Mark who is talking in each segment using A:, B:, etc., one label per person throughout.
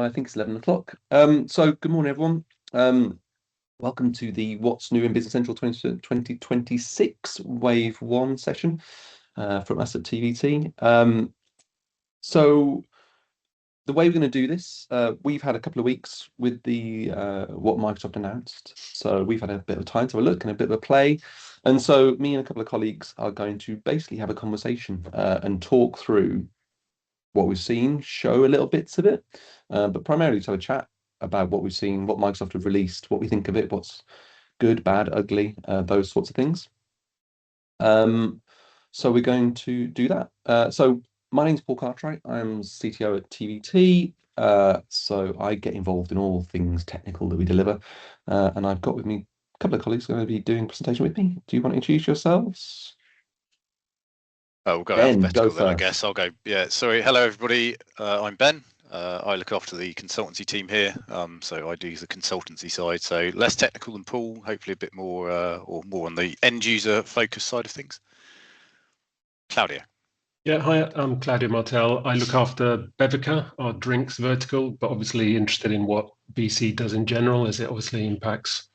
A: I think it's 11 o'clock. So good morning, everyone. Welcome to the What's New in Business Central 2026 Wave 1 session from us at TVT. So the way we're going to do this, we've had a couple of weeks with the what Microsoft announced. So we've had a bit of time to have a look and a bit of a play. And so me and a couple of colleagues are going to basically have a conversation and talk through what we've seen, show a little bits of it, but primarily to have a chat about what we've seen, what Microsoft have released, what we think of it, what's good, bad, ugly, those sorts of things. So we're going to do that. So my name's Paul Cartwright. I'm CTO at TVT. So I get involved in all things technical that we deliver. And I've got with me a couple of colleagues who are going to be doing a presentation with me. Do you want to introduce yourselves?
B: Oh, we'll go
A: Ben,
B: alphabetical
A: go
B: then, I
A: first.
B: guess. I'll go. Yeah, sorry. Hello, everybody. I'm Ben. I look after the consultancy team here. So I do the consultancy side. So less technical than Paul, hopefully a bit more or more on the end user focus side of things. Claudio.
C: Yeah, hi, I'm Claudio Martel. I look after Bevica, our drinks vertical, but obviously interested in what BC does in general, as it obviously impacts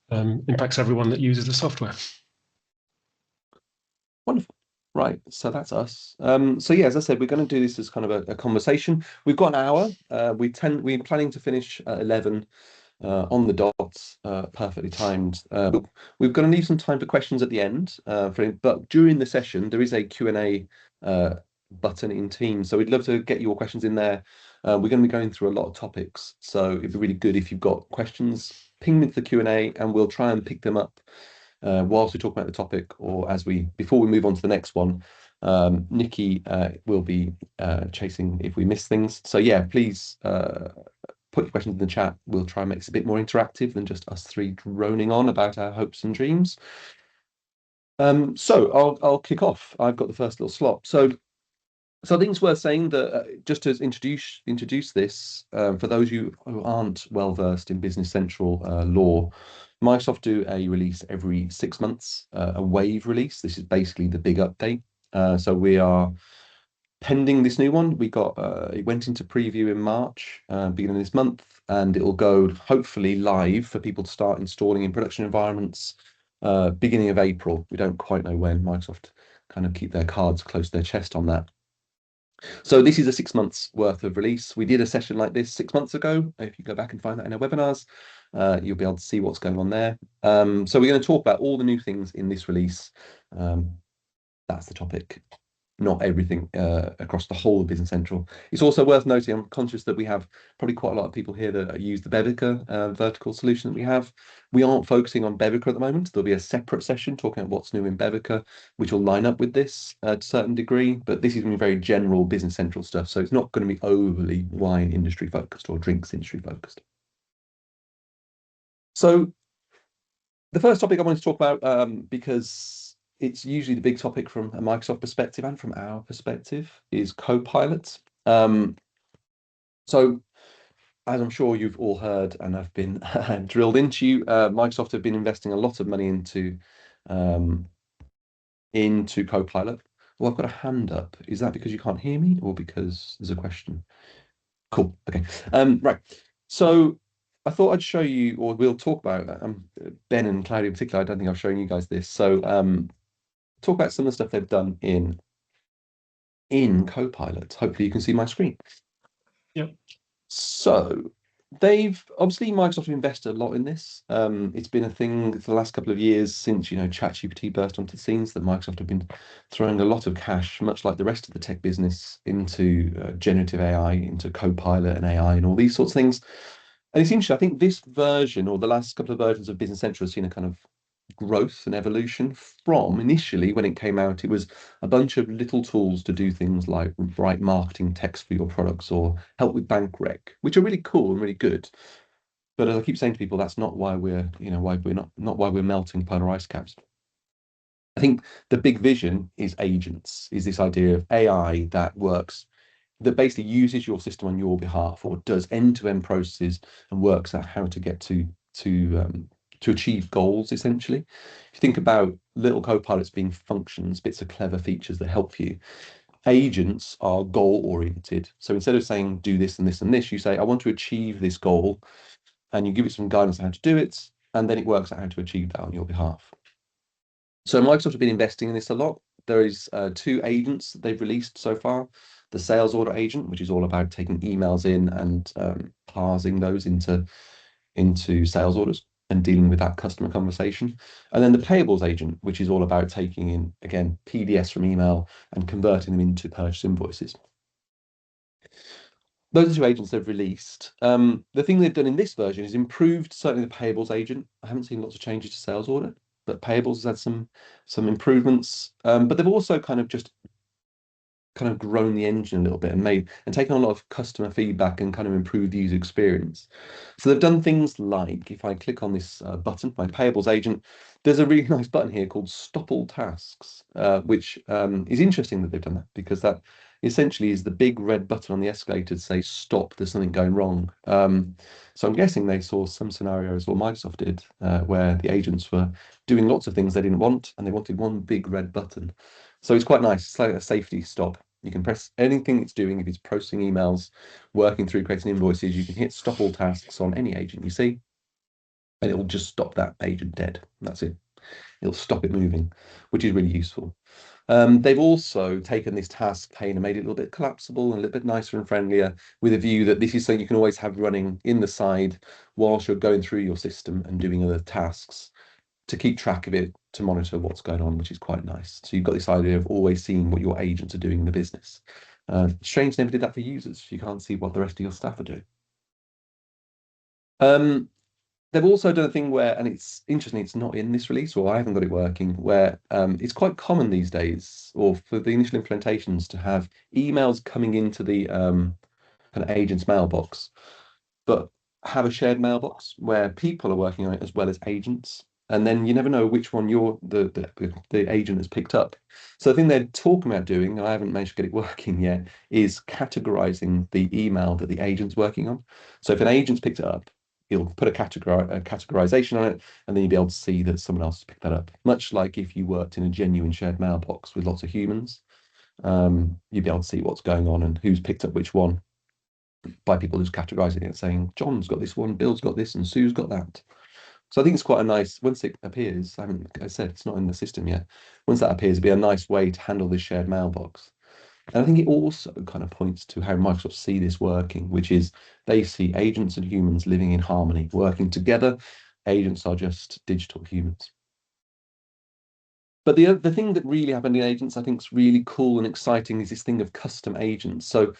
C: everyone that uses the software.
A: Wonderful. Right, so that's us. So yeah, as I said, we're going to do this as kind of a conversation. We've got an hour. We're planning to finish at 11 on the dot, perfectly timed. We're going to leave some time for questions at the end. But during the session, there is a Q&A button in Teams, so we'd love to get your questions in there. We're going to be going through a lot of topics, so it'd be really good if you've got questions, ping me to the Q&A, and we'll try and pick them up whilst we talk about the topic, or before we move on to the next one. Nikki will be chasing if we miss things. So yeah, please put your questions in the chat. We'll try and make this a bit more interactive than just us three droning on about our hopes and dreams. So I'll kick off. I've got the first little slot. So I think it's worth saying that just to introduce this, for those who aren't well versed in Business Central law, Microsoft do a release every 6 months, a wave release. This is basically the big update. So we are pending this new one. It went into preview in March, beginning of this month, and it will go hopefully live for people to start installing in production environments beginning of April. We don't quite know when. Microsoft kind of keep their cards close to their chest on that. So this is a 6 months worth of release. We did a session like this 6 months ago. If you go back and find that in our webinars, you'll be able to see what's going on there. So we're going to talk about all the new things in this release. That's the topic, not everything across the whole of Business Central. It's also worth noting, I'm conscious that we have probably quite a lot of people here that use the Bevica vertical solution that we have. We aren't focusing on Bevica at the moment. There'll be a separate session talking about what's new in Bevica, which will line up with this to a certain degree, but this is going to be very general Business Central stuff, so it's not going to be overly wine industry focused or drinks industry focused. So the first topic I wanted to talk about, because it's usually the big topic from a Microsoft perspective and from our perspective, is Copilot. So as I'm sure you've all heard and have been drilled into you, Microsoft have been investing a lot of money into Copilot. Well, I've got a hand up. Is that because you can't hear me or because there's a question? Cool. Okay. Right. So I thought I'd show you, or we'll talk about Ben and Claudia in particular. I don't think I've shown you guys this. So talk about some of the stuff they've done in Copilot. Hopefully you can see my screen.
C: Yep.
A: So Microsoft have invested a lot in this. It's been a thing for the last couple of years since ChatGPT burst onto the scenes, that Microsoft have been throwing a lot of cash, much like the rest of the tech business, into generative AI, into Copilot and AI and all these sorts of things. And it's interesting. I think this version, or the last couple of versions of Business Central, has seen a kind of growth and evolution from initially when it came out. It was a bunch of little tools to do things like write marketing text for your products or help with bank rec, which are really cool and really good. But as I keep saying to people, that's not why we're why we're melting polar ice caps. I think the big vision is agents, is this idea of AI that works, that basically uses your system on your behalf, or does end-to-end processes and works out how to get to achieve goals, essentially. If you think about little copilots being functions, bits of clever features that help you, agents are goal oriented. So instead of saying do this and this and this, you say, I want to achieve this goal, and you give it some guidance on how to do it, and then it works out how to achieve that on your behalf. So Microsoft have been investing in this a lot. There is 2 agents that they've released so far. The sales order agent, which is all about taking emails in and parsing those into sales orders and dealing with that customer conversation. And then the payables agent, which is all about taking in, again, PDFs from email and converting them into purchase invoices. Those are 2 agents they've released. The thing they've done in this version is improved certainly the payables agent. I haven't seen lots of changes to sales order, but payables has had some improvements. But they've also kind of grown the engine a little bit and taken on a lot of customer feedback and kind of improved the user experience. So they've done things like, if I click on this button, my payables agent, there's a really nice button here called Stop All Tasks, which is interesting that they've done that, because that essentially is the big red button on the escalator to say stop, there's something going wrong. So I'm guessing they saw some scenarios, what Microsoft did, where the agents were doing lots of things they didn't want, and they wanted one big red button. So it's quite nice. It's like a safety stop. You can press anything it's doing. If it's processing emails, working through creating invoices, you can hit stop all tasks on any agent you see, and it will just stop that agent dead. That's it. It'll stop it moving, which is really useful. They've also taken this task pane and made it a little bit collapsible and a little bit nicer and friendlier, with a view that this is something you can always have running in the side whilst you're going through your system and doing other tasks, to keep track of it, to monitor what's going on, which is quite nice. So you've got this idea of always seeing what your agents are doing in the business. Strange never did that for users. You can't see what the rest of your staff are doing. They've also done a thing where, and it's interesting, it's not in this release, or I haven't got it working, where it's quite common these days, or for the initial implementations, to have emails coming into the kind of agent's mailbox, but have a shared mailbox where people are working on it as well as agents. And then you never know which one the agent has picked up. So the thing they're talking about doing, and I haven't managed to get it working yet, is categorizing the email that the agent's working on. So if an agent's picked it up, he'll put a categorization on it, and then you'll be able to see that someone else has picked that up. Much like if you worked in a genuine shared mailbox with lots of humans, you'd be able to see what's going on and who's picked up which one, by people just categorizing it, saying John's got this one, Bill's got this, and Sue's got that. So I think it's quite a nice, once it appears, I said it's not in the system yet. Once that appears, it'd be a nice way to handle this shared mailbox. And I think it also kind of points to how Microsoft see this working, which is they see agents and humans living in harmony, working together. Agents are just digital humans. But the thing that really happened in agents, I think is really cool and exciting, is this thing of custom agents. So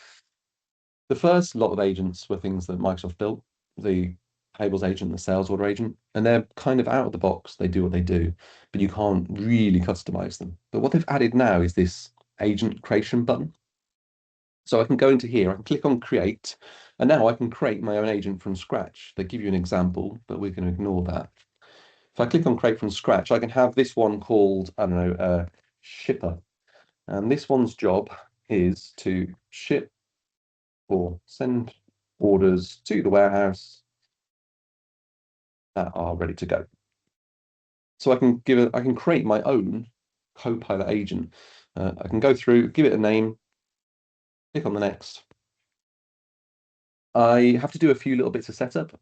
A: the first lot of agents were things that Microsoft built, the payables agent, the sales order agent, and they're kind of out of the box. They do what they do, but you can't really customize them. But what they've added now is this agent creation button. So I can go into here, I can click on create, and now I can create my own agent from scratch. They give you an example, but we're going to ignore that. If I click on create from scratch, I can have this one called, I don't know, shipper. And this one's job is to ship or send orders to the warehouse that are ready to go. So I can create my own Copilot agent. I can go through, give it a name, click on the next. I have to do a few little bits of setup.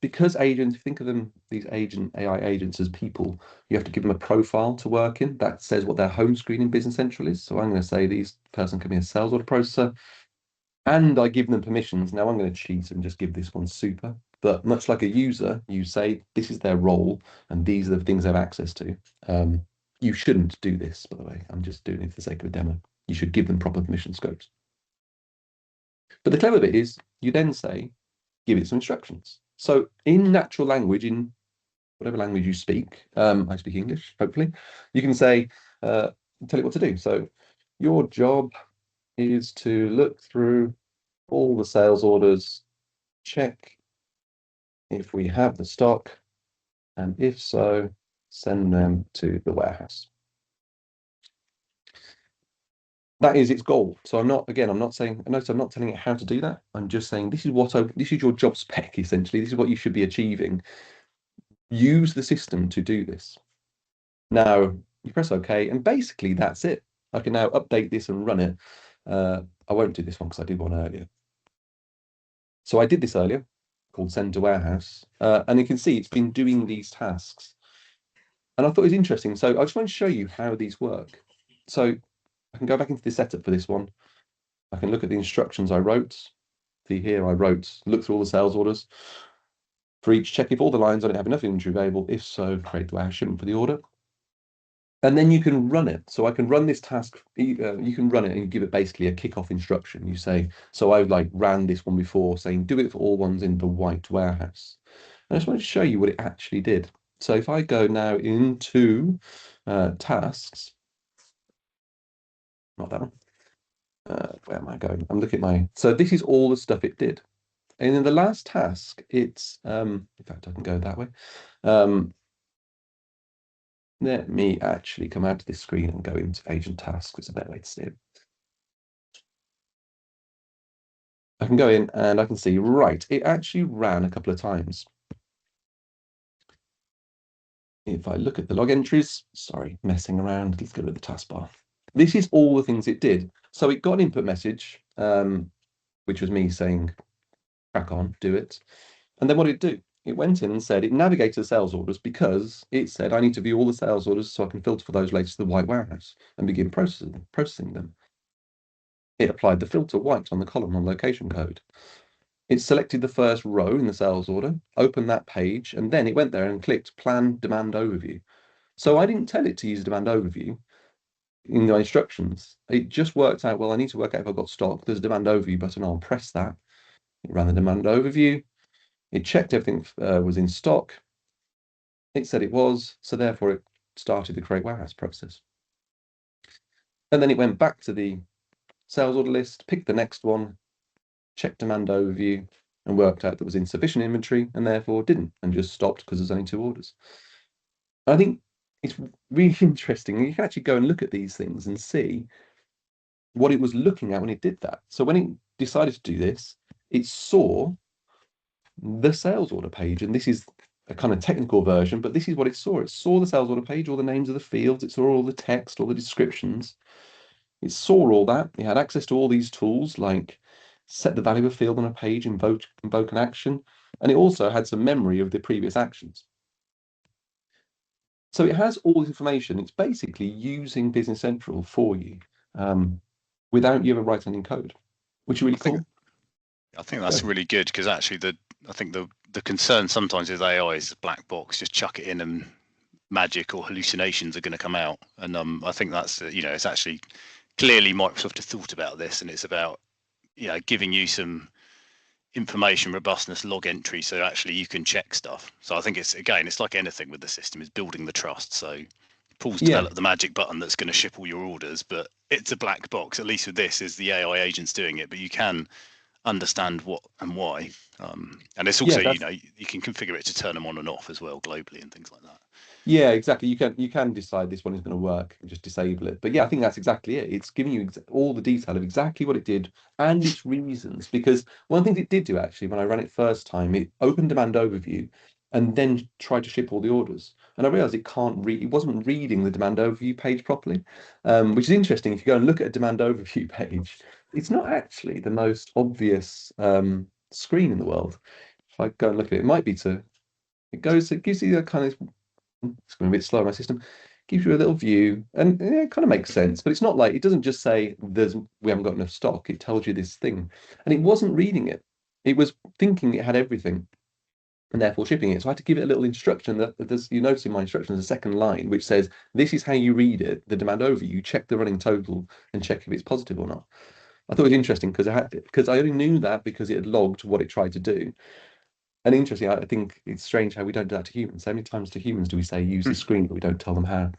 A: Because agents, think of them, these AI agents, as people, you have to give them a profile to work in that says what their home screen in Business Central is. So I'm going to say this person can be a sales order processor, and I give them permissions. Now I'm going to cheat and just give this one super. But much like a user, you say this is their role and these are the things they have access to. You shouldn't do this, by the way. I'm just doing it for the sake of a demo. You should give them proper permission scopes. But the clever bit is you then say, give it some instructions. So in natural language, in whatever language you speak, I speak English, hopefully, you can say, tell it what to do. So your job is to look through all the sales orders, check if we have the stock, and if so, send them to the warehouse. That is its goal. So I'm not saying, notice I'm not telling it how to do that. I'm just saying this is your job spec, essentially. This is what you should be achieving. Use the system to do this. Now you press OK, and basically that's it. I can now update this and run it. I won't do this one because I did one earlier. So I did this earlier, called send to warehouse, and you can see it's been doing these tasks. And I thought it was interesting. So I just want to show you how these work. So I can go back into the setup for this one. I can look at the instructions I wrote. See here, I wrote, look through all the sales orders. For each, check if all the lines on it have enough inventory available. If so, create the warehouse shipment for the order. And then you can run it. So I can run this task. You can run it and give it basically a kickoff instruction. You say, so I like ran this one before saying, do it for all ones in the white warehouse. And I just want to show you what it actually did. So if I go now into tasks, not that one. Where am I going? I'm looking at my, so this is all the stuff it did. And in the last task, it's, in fact, I can go that way. Let me actually come out to this screen and go into agent tasks. It's a better way to see it. I can go in and I can see, right, it actually ran a couple of times. If I look at the log entries, sorry, messing around, let's go to the taskbar. This is all the things it did. So it got an input message, which was me saying, crack on, do it. And then what did it do? It went in and said it navigated the sales orders because it said, I need to view all the sales orders so I can filter for those related to the white warehouse and begin processing them. It applied the filter white on the column on location code. It selected the first row in the sales order, opened that page, and then it went there and clicked Plan Demand Overview. So I didn't tell it to use Demand Overview in the instructions. It just worked out, well, I need to work out if I've got stock. There's a Demand Overview button. I'll press that. It ran the Demand Overview. It checked everything was in stock. It said it was, so therefore it started the create warehouse process. And then it went back to the sales order list, picked the next one, checked demand overview, and worked out that was insufficient inventory and therefore didn't, and just stopped because there's only 2 orders. I think it's really interesting. You can actually go and look at these things and see what it was looking at when it did that. So when it decided to do this, it saw the sales order page, and this is a kind of technical version, but this is what it saw. It saw the sales order page, all the names of the fields, it saw all the text, all the descriptions. It saw all that. It had access to all these tools like set the value of a field on a page, invoke an action, and it also had some memory of the previous actions. So it has all this information. It's basically using Business Central for you without you ever writing any code, which is really cool.
B: I think that's really good because actually I think the concern sometimes with AI is a black box, just chuck it in and magic or hallucinations are going to come out. And I think that's, it's actually clearly Microsoft have thought about this, and it's about, giving you some information, robustness, log entry, so actually you can check stuff. So I think it's like anything with the system, is building the trust. So Paul's developed the magic button that's going to ship all your orders, but it's a black box. At least with this, is the AI agents doing it, but you can understand what and why. And it's also, you can configure it to turn them on and off as well globally and things like that.
A: Yeah, exactly. You can decide this one is going to work and just disable it. But yeah, I think that's exactly it. It's giving you all the detail of exactly what it did and its reasons. Because one of the things it did do actually, when I ran it first time, it opened demand overview and then tried to ship all the orders. And I realized it can't read. It wasn't reading the demand overview page properly, which is interesting. If you go and look at a demand overview page, it's not actually the most obvious screen in the world. If I go and look at it, it might be to. It gives you a kind of, it's going a bit slow on my system, gives you a little view, and it kind of makes sense, but it's not like, it doesn't just say we haven't got enough stock. It tells you this thing, and it wasn't reading it. It was thinking it had everything and therefore shipping it. So I had to give it a little instruction that there's, you notice in my instruction, there's a second line which says, this is how you read it, the demand over. You check the running total and check if it's positive or not. I thought it was interesting because I only knew that because it had logged what it tried to do. And interesting, I think it's strange how we don't do that to humans. How many times to humans do we say use the screen, but we don't tell them how?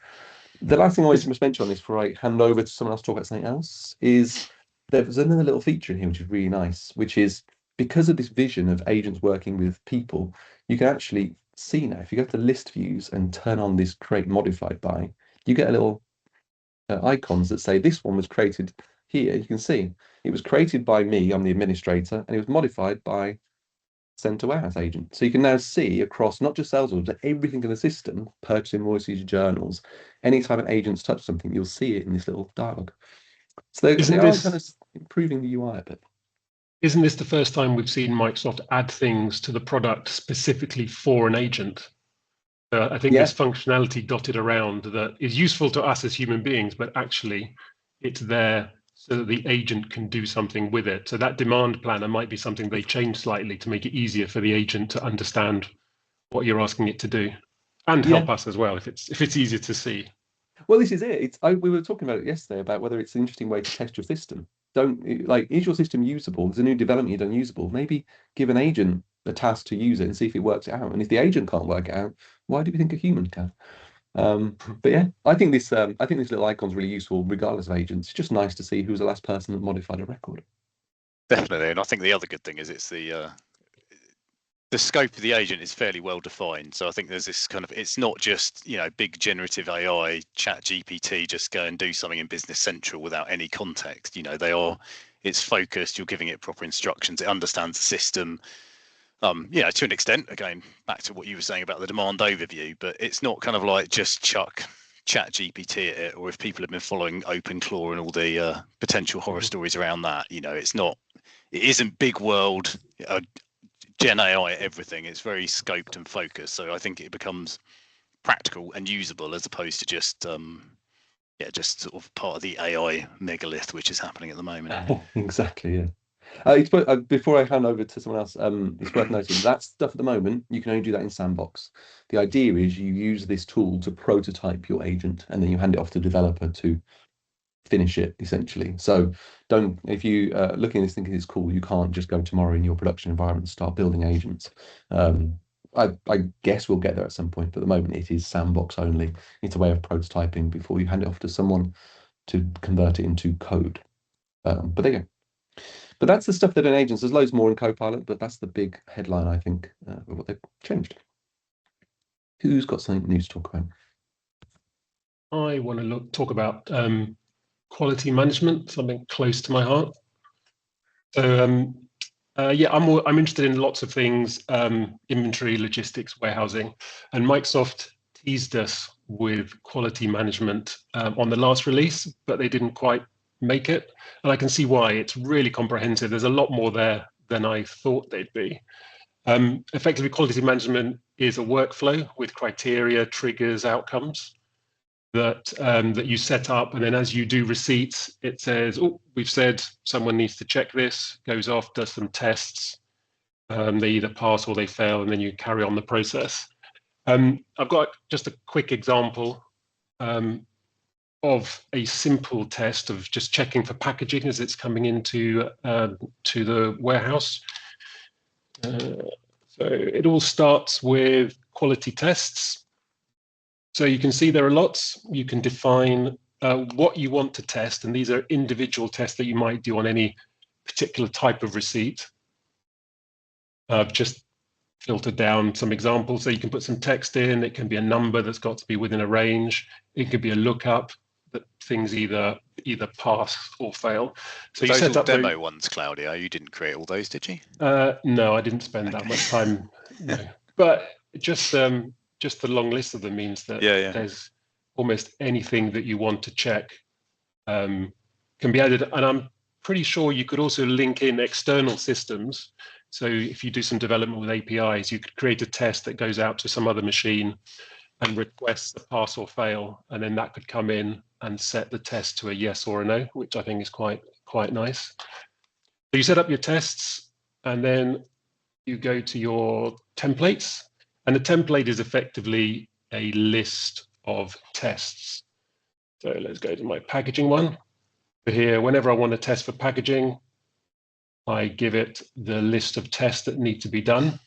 A: The last thing I wanted to mention on this before I hand over to someone else to talk about something else is there's another little feature in here which is really nice, which is because of this vision of agents working with people, you can actually see now, if you go to list views and turn on this create modified by, you get a little icons that say this one was created here. You can see it was created by me, I'm the administrator, and it was modified by center warehouse agent. So you can now see across not just sales orders, but everything in the system, purchase invoices, journals, anytime an agent's touched something, you'll see it in this little dialogue. So they
C: Isn't
A: are kind
C: this
A: of improving the UI a bit.
C: isn't this the first time we've seen Microsoft add things to the product specifically for an agent? I think
A: Yeah.
C: there's functionality dotted around that is useful to us as human beings, but actually it's there so that the agent can do something with it. So that demand planner might be something they change slightly to make it easier for the agent to understand what you're asking it to do, and
A: Yeah.
C: help us as well if it's easier to see.
A: Well, this is it. We were talking about it yesterday about whether it's an interesting way to test your system. Don't like, is your system usable? There's a new development you've done usable. Maybe give an agent a task to use it and see if it works it out. And if the agent can't work it out, why do we think a human can? But yeah, I think this little icon's really useful regardless of agents. It's just nice to see who's the last person that modified a record.
B: Definitely, and I think the other good thing is it's the scope of the agent is fairly well defined. So I think there's this kind of, it's not just, big generative AI, chat GPT, just go and do something in Business Central without any context. It's focused, you're giving it proper instructions, it understands the system. To an extent, again, back to what you were saying about the demand overview, but it's not kind of like just chuck chat GPT at it, or if people have been following OpenClaw and all the potential horror stories around that, it isn't big world, Gen AI everything. It's very scoped and focused. So I think it becomes practical and usable as opposed to just sort of part of the AI megalith which is happening at the moment.
A: Exactly, yeah. Before I hand over to someone else, it's worth noting that stuff at the moment, you can only do that in Sandbox. The idea is you use this tool to prototype your agent and then you hand it off to the developer to finish it, essentially. So if you looking at this thinking it's cool, you can't just go tomorrow in your production environment and start building agents. I guess we'll get there at some point, but at the moment it is Sandbox only. It's a way of prototyping before you hand it off to someone to convert it into code. But there you go. But that's the stuff that in agents. There's loads more in Copilot, but that's the big headline, I think, of what they've changed. Who's got something new to talk about?
C: I want to talk about quality management, something close to my heart. So I'm interested in lots of things, inventory, logistics, warehousing, and Microsoft teased us with quality management on the last release, but they didn't quite make it. And I can see why. It's really comprehensive. There's a lot more there than I thought they'd be. Effectively, quality management is a workflow with criteria, triggers, outcomes that you set up, and then as you do receipts, it says, "Oh, we've said someone needs to check this." Goes off, does some tests. They either pass or they fail, and then you carry on the process. I've got just a quick example of a simple test of just checking for packaging as it's coming into to the warehouse. So it all starts with quality tests. So you can see there are lots. You can define what you want to test, and these are individual tests that you might do on any particular type of receipt. I've just filtered down some examples. So you can put some text in. It can be a number that's got to be within a range. It could be a lookup that things either pass or fail. So you set up
B: demo ones, Claudia. You didn't create all those, did you?
C: No, I didn't spend that much time. No. But just the long list of them means that there's almost anything that you want to check can be added. And I'm pretty sure you could also link in external systems. So if you do some development with APIs, you could create a test that goes out to some other machine and requests a pass or fail, and then that could come in and set the test to a yes or a no, which I think is quite nice. So you set up your tests, and then you go to your templates, and the template is effectively a list of tests. So let's go to my packaging one. So here, whenever I want to test for packaging, I give it the list of tests that need to be done.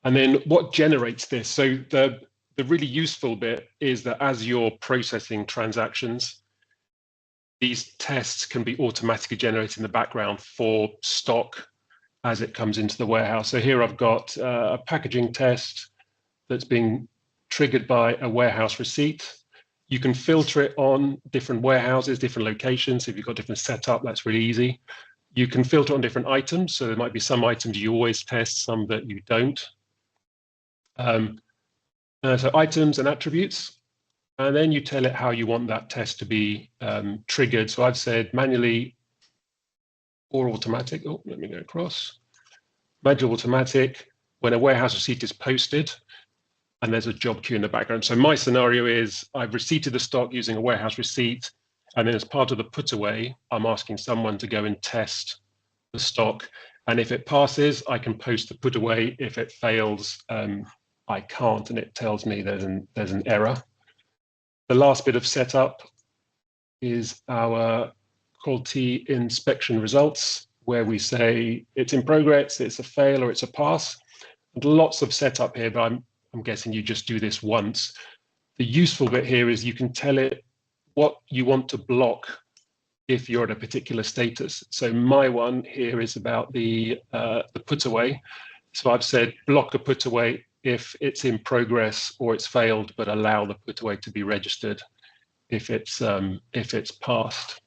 C: And then what generates this? So the really useful bit is that as you're processing transactions, these tests can be automatically generated in the background for stock as it comes into the warehouse. So here I've got a packaging test that's being triggered by a warehouse receipt. You can filter it on different warehouses, different locations. If you've got different setup, that's really easy. You can filter on different items. So there might be some items you always test, some that you don't. So items and attributes, and then you tell it how you want that test to be triggered. So I've said manually or automatic. Oh, let me go across. Manual automatic when a warehouse receipt is posted and there's a job queue in the background. So my scenario is I've receipted the stock using a warehouse receipt, and then as part of the put away, I'm asking someone to go and test the stock. And if it passes, I can post the put away. If it fails, I can't, and it tells me there's an error. The last bit of setup is our quality inspection results, where we say it's in progress, it's a fail, or it's a pass. And lots of setup here, but I'm guessing you just do this once. The useful bit here is you can tell it what you want to block if you're at a particular status. So my one here is about the put away. So I've said block a put away if it's in progress or it's failed, but allow the put away to be registered if it's passed.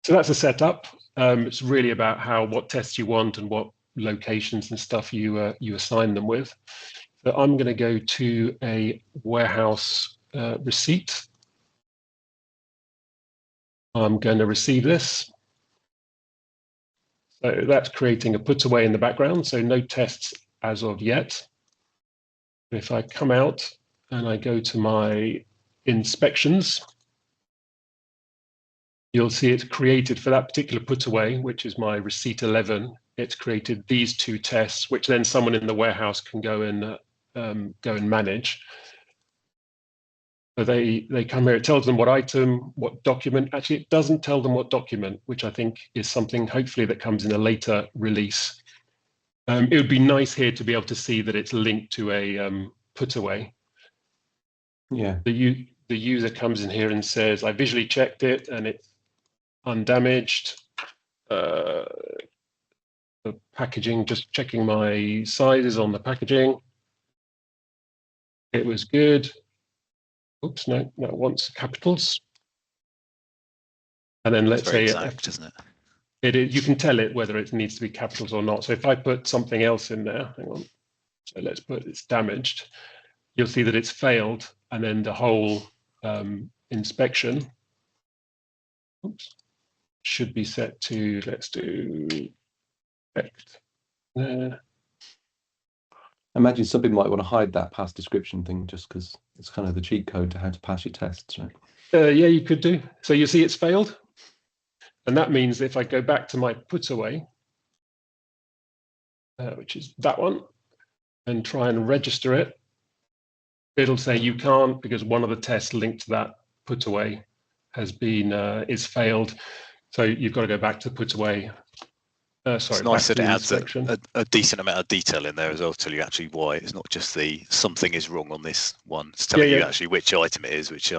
C: So that's a setup. It's really about what tests you want and what locations and stuff you assign them with. So I'm going to go to a warehouse receipt. I'm going to receive this. So that's creating a put away in the background. So no tests as of yet. If I come out and I go to my inspections, you'll see it's created for that particular put away, which is my receipt 11. It's created these two tests, which then someone in the warehouse can go and manage. So they come here, it tells them what item, what document. Actually, it doesn't tell them what document, which I think is something hopefully that comes in a later release. It would be nice here to be able to see that it's linked to a put away.
A: Yeah.
C: The user comes in here and says, I visually checked it and it's undamaged. The packaging, just checking my sizes on the packaging. It was good. Oops, no, that wants capitals. And then let's say
B: exact, isn't it?
C: It is, you can tell it whether it needs to be capitals or not. So if I put something else in there, hang on. So let's put it's damaged. You'll see that it's failed, and then the whole inspection should be set to, let's do effect there.
A: Imagine somebody might want to hide that pass description thing just because it's kind of the cheat code to how to pass your tests, right?
C: Yeah, you could do. So you see it's failed. And that means if I go back to my put away, which is that one, and try and register it, it'll say you can't because one of the tests linked to that put away has been is failed. So you've got to go back to put away. Sorry,
B: it's nice that it adds
C: a
B: decent amount of detail in there as well to tell you actually why. It's not just the something is wrong on this one. It's telling you actually which item it is, which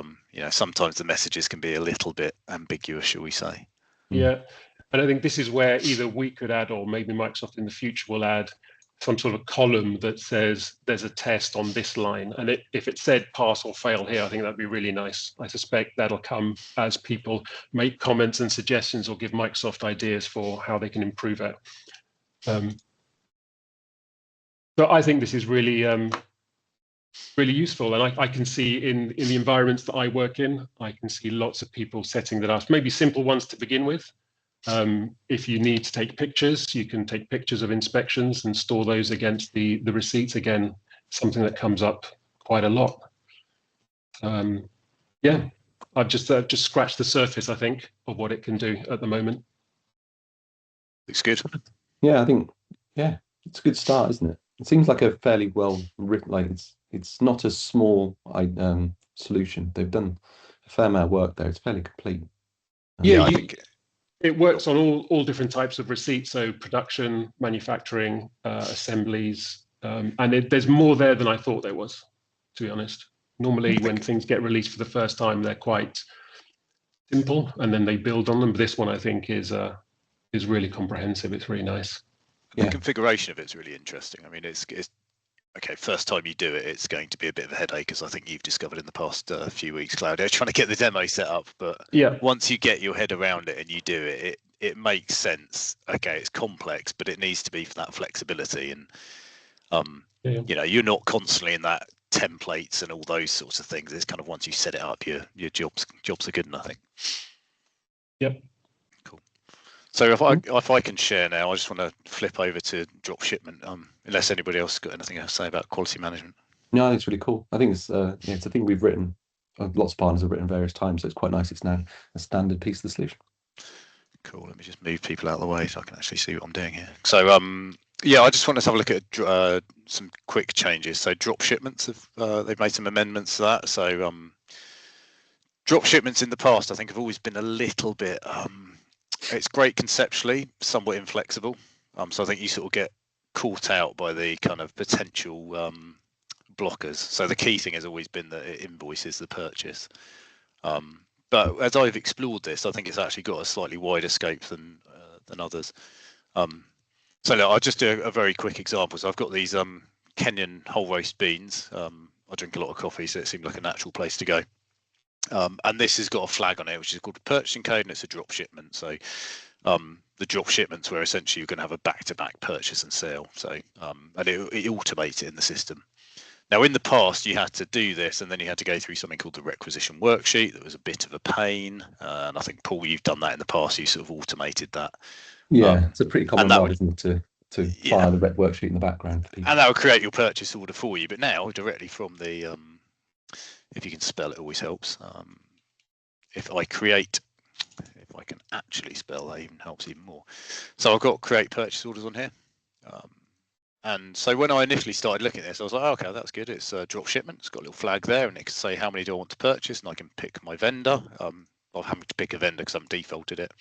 B: sometimes the messages can be a little bit ambiguous, shall we say.
C: Yeah, and I think this is where either we could add, or maybe Microsoft in the future will add some sort of column that says there's a test on this line. And if it said pass or fail here, I think that'd be really nice. I suspect that'll come as people make comments and suggestions or give Microsoft ideas for how they can improve it. So I think this is really, really useful. And I can see in the environments that I work in, I can see lots of people setting that up, maybe simple ones to begin with. If you need to take pictures, you can take pictures of inspections and store those against the receipts. Again, something that comes up quite a lot. Yeah, I've just scratched the surface, I think, of what it can do at the moment.
B: Looks good.
A: Yeah, I think, yeah, it's a good start, isn't it? It seems like a fairly well written, like it's not a small solution. They've done a fair amount of work there. It's fairly complete.
C: Yeah, I think it works on all different types of receipts, so production, manufacturing, assemblies, and there's more there than I thought there was, to be honest. Normally, when things get released for the first time, they're quite simple, and then they build on them. But this one, I think, is really comprehensive. It's really nice.
B: The configuration of it's really interesting. I mean, it's okay. First time you do it, it's going to be a bit of a headache, as I think you've discovered in the past few weeks, Claudio, trying to get the demo set up. But
C: yeah,
B: once you get your head around it and you do it, it makes sense. Okay, it's complex, but it needs to be for that flexibility. And you know, you're not constantly in that templates and all those sorts of things. It's kind of once you set it up, your jobs are good enough, I think.
C: Yep.
B: Cool. So if I can share now, I just want to flip over to drop shipment. Unless anybody else got anything else to say about quality management.
A: No, I think it's really cool. I think it's it's a thing we've written. Lots of partners have written various times, so it's quite nice. It's now a standard piece of the solution.
B: Cool. Let me just move people out of the way so I can actually see what I'm doing here. So yeah, I just wanted to have a look at some quick changes. So drop shipments they've made some amendments to that. So drop shipments in the past, I think, have always been a little bit. It's great conceptually, somewhat inflexible. So I think you sort of get caught out by the kind of potential blockers. So the key thing has always been that it invoices the purchase. But as I've explored this, I think it's actually got a slightly wider scope than others. So look, I'll just do a very quick example. So I've got these Kenyan whole roast beans. I drink a lot of coffee, so it seemed like a natural place to go. And this has got a flag on it, which is called a purchasing code, and it's a drop shipment. So the drop shipments where essentially you're going to have a back-to-back purchase and sale. So and it automates it in the system. Now, in the past, you had to do this, and then you had to go through something called the requisition worksheet. That was a bit of a pain, and I think, Paul, you've done that in the past. You sort of automated that.
A: Yeah, it's a pretty common role, isn't it, to fire the rep worksheet in the background for people.
B: And that would create your purchase order for you. But now, directly from the, if you can spell, it always helps. If I can actually spell, that even helps even more. So I've got create purchase orders on here. And so when I initially started looking at this, I was like, oh, okay, that's good. It's a drop shipment. It's got a little flag there, and it can say how many do I want to purchase, and I can pick my vendor. I'm having to pick a vendor because I've defaulted it.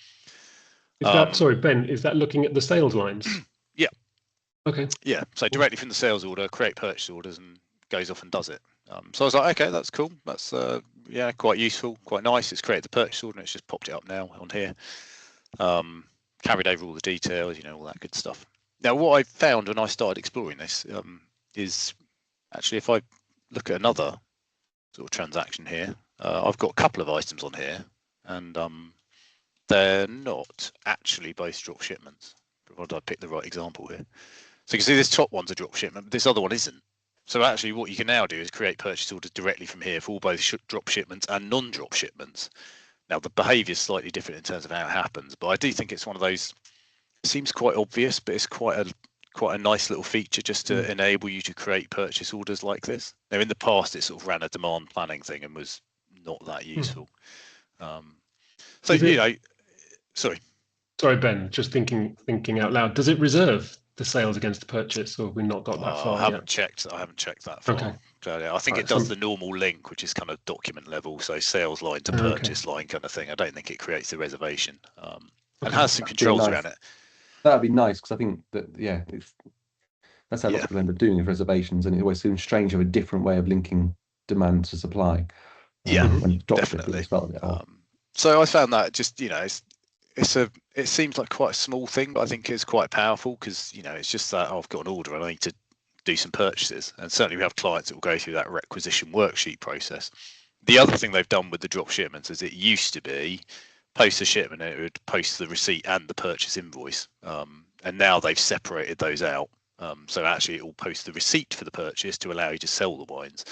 C: Is that, sorry, Ben, is that looking at the sales lines?
B: Yeah.
C: Okay.
B: Yeah. So directly from the sales order, create purchase orders, and goes off and does it. So I was like, okay, that's cool. That's yeah, quite useful, quite nice. It's created the purchase order, and it's just popped it up now on here. Carried over all the details, you know, all that good stuff. Now, what I found when I started exploring this is actually, if I look at another sort of transaction here, I've got a couple of items on here, and they're not actually both drop shipments, provided I pick the right example here. So you can see this top one's a drop shipment, but this other one isn't. So actually, what you can now do is create purchase orders directly from here for both drop shipments and non-drop shipments. Now, the behaviour is slightly different in terms of how it happens, but I do think it's one of those. Seems quite obvious, but it's quite a nice little feature just to enable you to create purchase orders like this. Now, in the past, it sort of ran a demand planning thing and was not that useful. So you know, sorry,
C: Ben, just thinking out loud. Does it reserve the sales against the purchase, or have we not got that far?
B: I haven't checked that far.
C: Okay.
B: I think it does the normal link, which is kind of document level, so sales line to purchase line kind of thing. I don't think it creates the reservation, and has some controls around it.
A: That'd be nice, because I think that that's how lots of people end up doing with reservations, and it always seems strange to have a different way of linking demand to supply.
B: Definitely. So I found that just, you know, it seems like quite a small thing, but I think it's quite powerful, because, you know, it's just that I've got an order and I need to do some purchases, and certainly we have clients that will go through that requisition worksheet process. The other thing they've done with the drop shipments is it used to be post the shipment, it would post the receipt and the purchase invoice, and now they've separated those out. So actually, it will post the receipt for the purchase to allow you to sell the wines,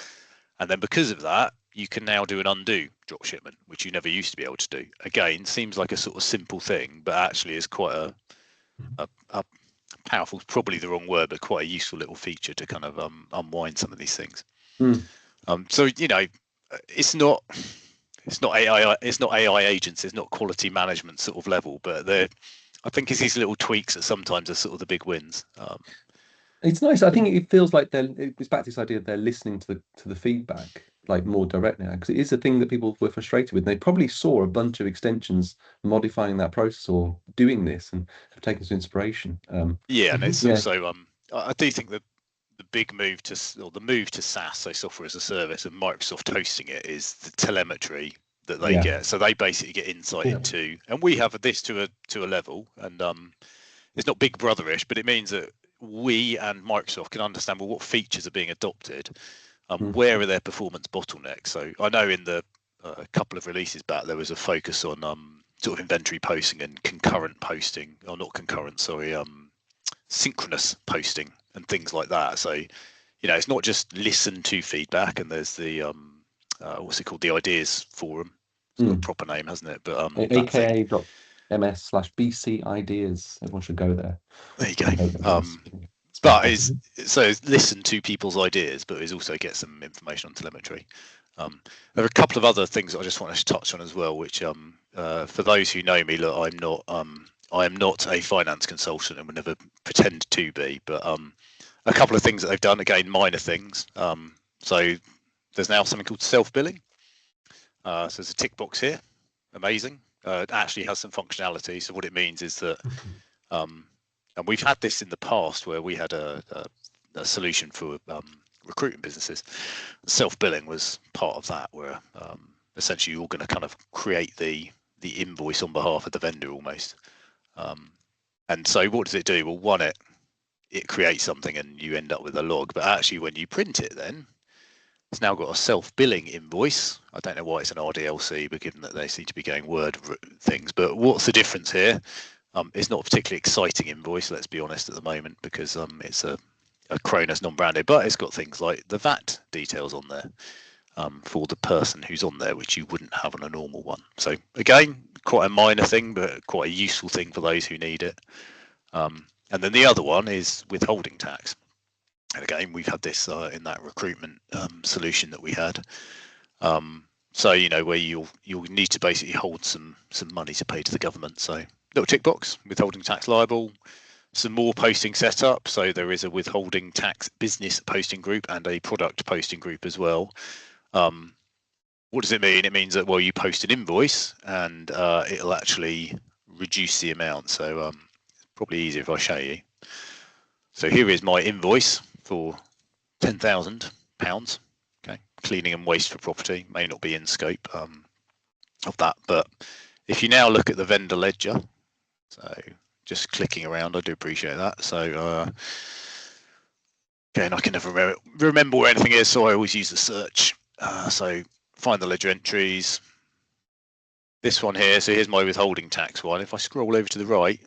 B: and then because of that, you can now do an undo drop shipment, which you never used to be able to do. Again, seems like a sort of simple thing, but actually is quite a powerful, probably the wrong word, but quite a useful little feature to kind of unwind some of these things. So you know, it's not AI agents, it's not quality management sort of level, but I think it's these little tweaks that sometimes are sort of the big wins.
A: It's nice. I think it feels like it's back to this idea of they're listening to the feedback like more direct now, because it is a thing that people were frustrated with. They probably saw a bunch of extensions modifying that process or doing this and have taken some inspiration. And it's
B: also I do think that the big move to SaaS, so software as a service, and Microsoft hosting it, is the telemetry that they get. So they basically get insight into, and we have this to a level, and it's not Big Brotherish, but it means that we and Microsoft can understand, well, what features are being adopted, where are their performance bottlenecks. So I know in the couple of releases back there was a focus on sort of inventory posting and concurrent posting, or not concurrent, sorry, synchronous posting and things like that. So, it's not just listen to feedback, and there's the what's it called, the ideas forum. It's got a proper name, hasn't it? But
A: aka.ms/BC ideas. Everyone should go there.
B: There you go. But it's listen to people's ideas, but is also get some information on telemetry. There are a couple of other things that I just want to touch on as well, which for those who know me, look, I am not a finance consultant and would never pretend to be, but a couple of things that they've done, again, minor things. So there's now something called self-billing. So there's a tick box here, amazing. It actually has some functionality. So what it means is that, and we've had this in the past where we had a solution for recruiting businesses. Self-billing was part of that, where essentially you're going to kind of create the invoice on behalf of the vendor almost. And so what does it do? Well, one, it creates something and you end up with a log, but actually when you print it, then it's now got a self-billing invoice. I don't know why it's an RDLC, but given that they seem to be going Word things, but what's the difference here? It's not a particularly exciting invoice, let's be honest, at the moment, because it's a Kronos non-branded, but it's got things like the VAT details on there for the person who's on there, which you wouldn't have on a normal one. So again, quite a minor thing, but quite a useful thing for those who need it. And then the other one is withholding tax. And again, we've had this in that recruitment solution that we had. So where you'll need to basically hold some money to pay to the government. So little tick box, withholding tax liable. Some more posting set up. So there is a withholding tax business posting group and a product posting group as well. What does it mean? It means that, well, you post an invoice and it'll actually reduce the amount. So probably easier if I show you. So here is my invoice for £10,000. Okay, cleaning and waste for property may not be in scope of that, but if you now look at the vendor ledger, so just clicking around, I do appreciate that. So again, I can never remember where anything is, so I always use the search. So find the ledger entries. This one here, so here's my withholding tax one. If I scroll over to the right,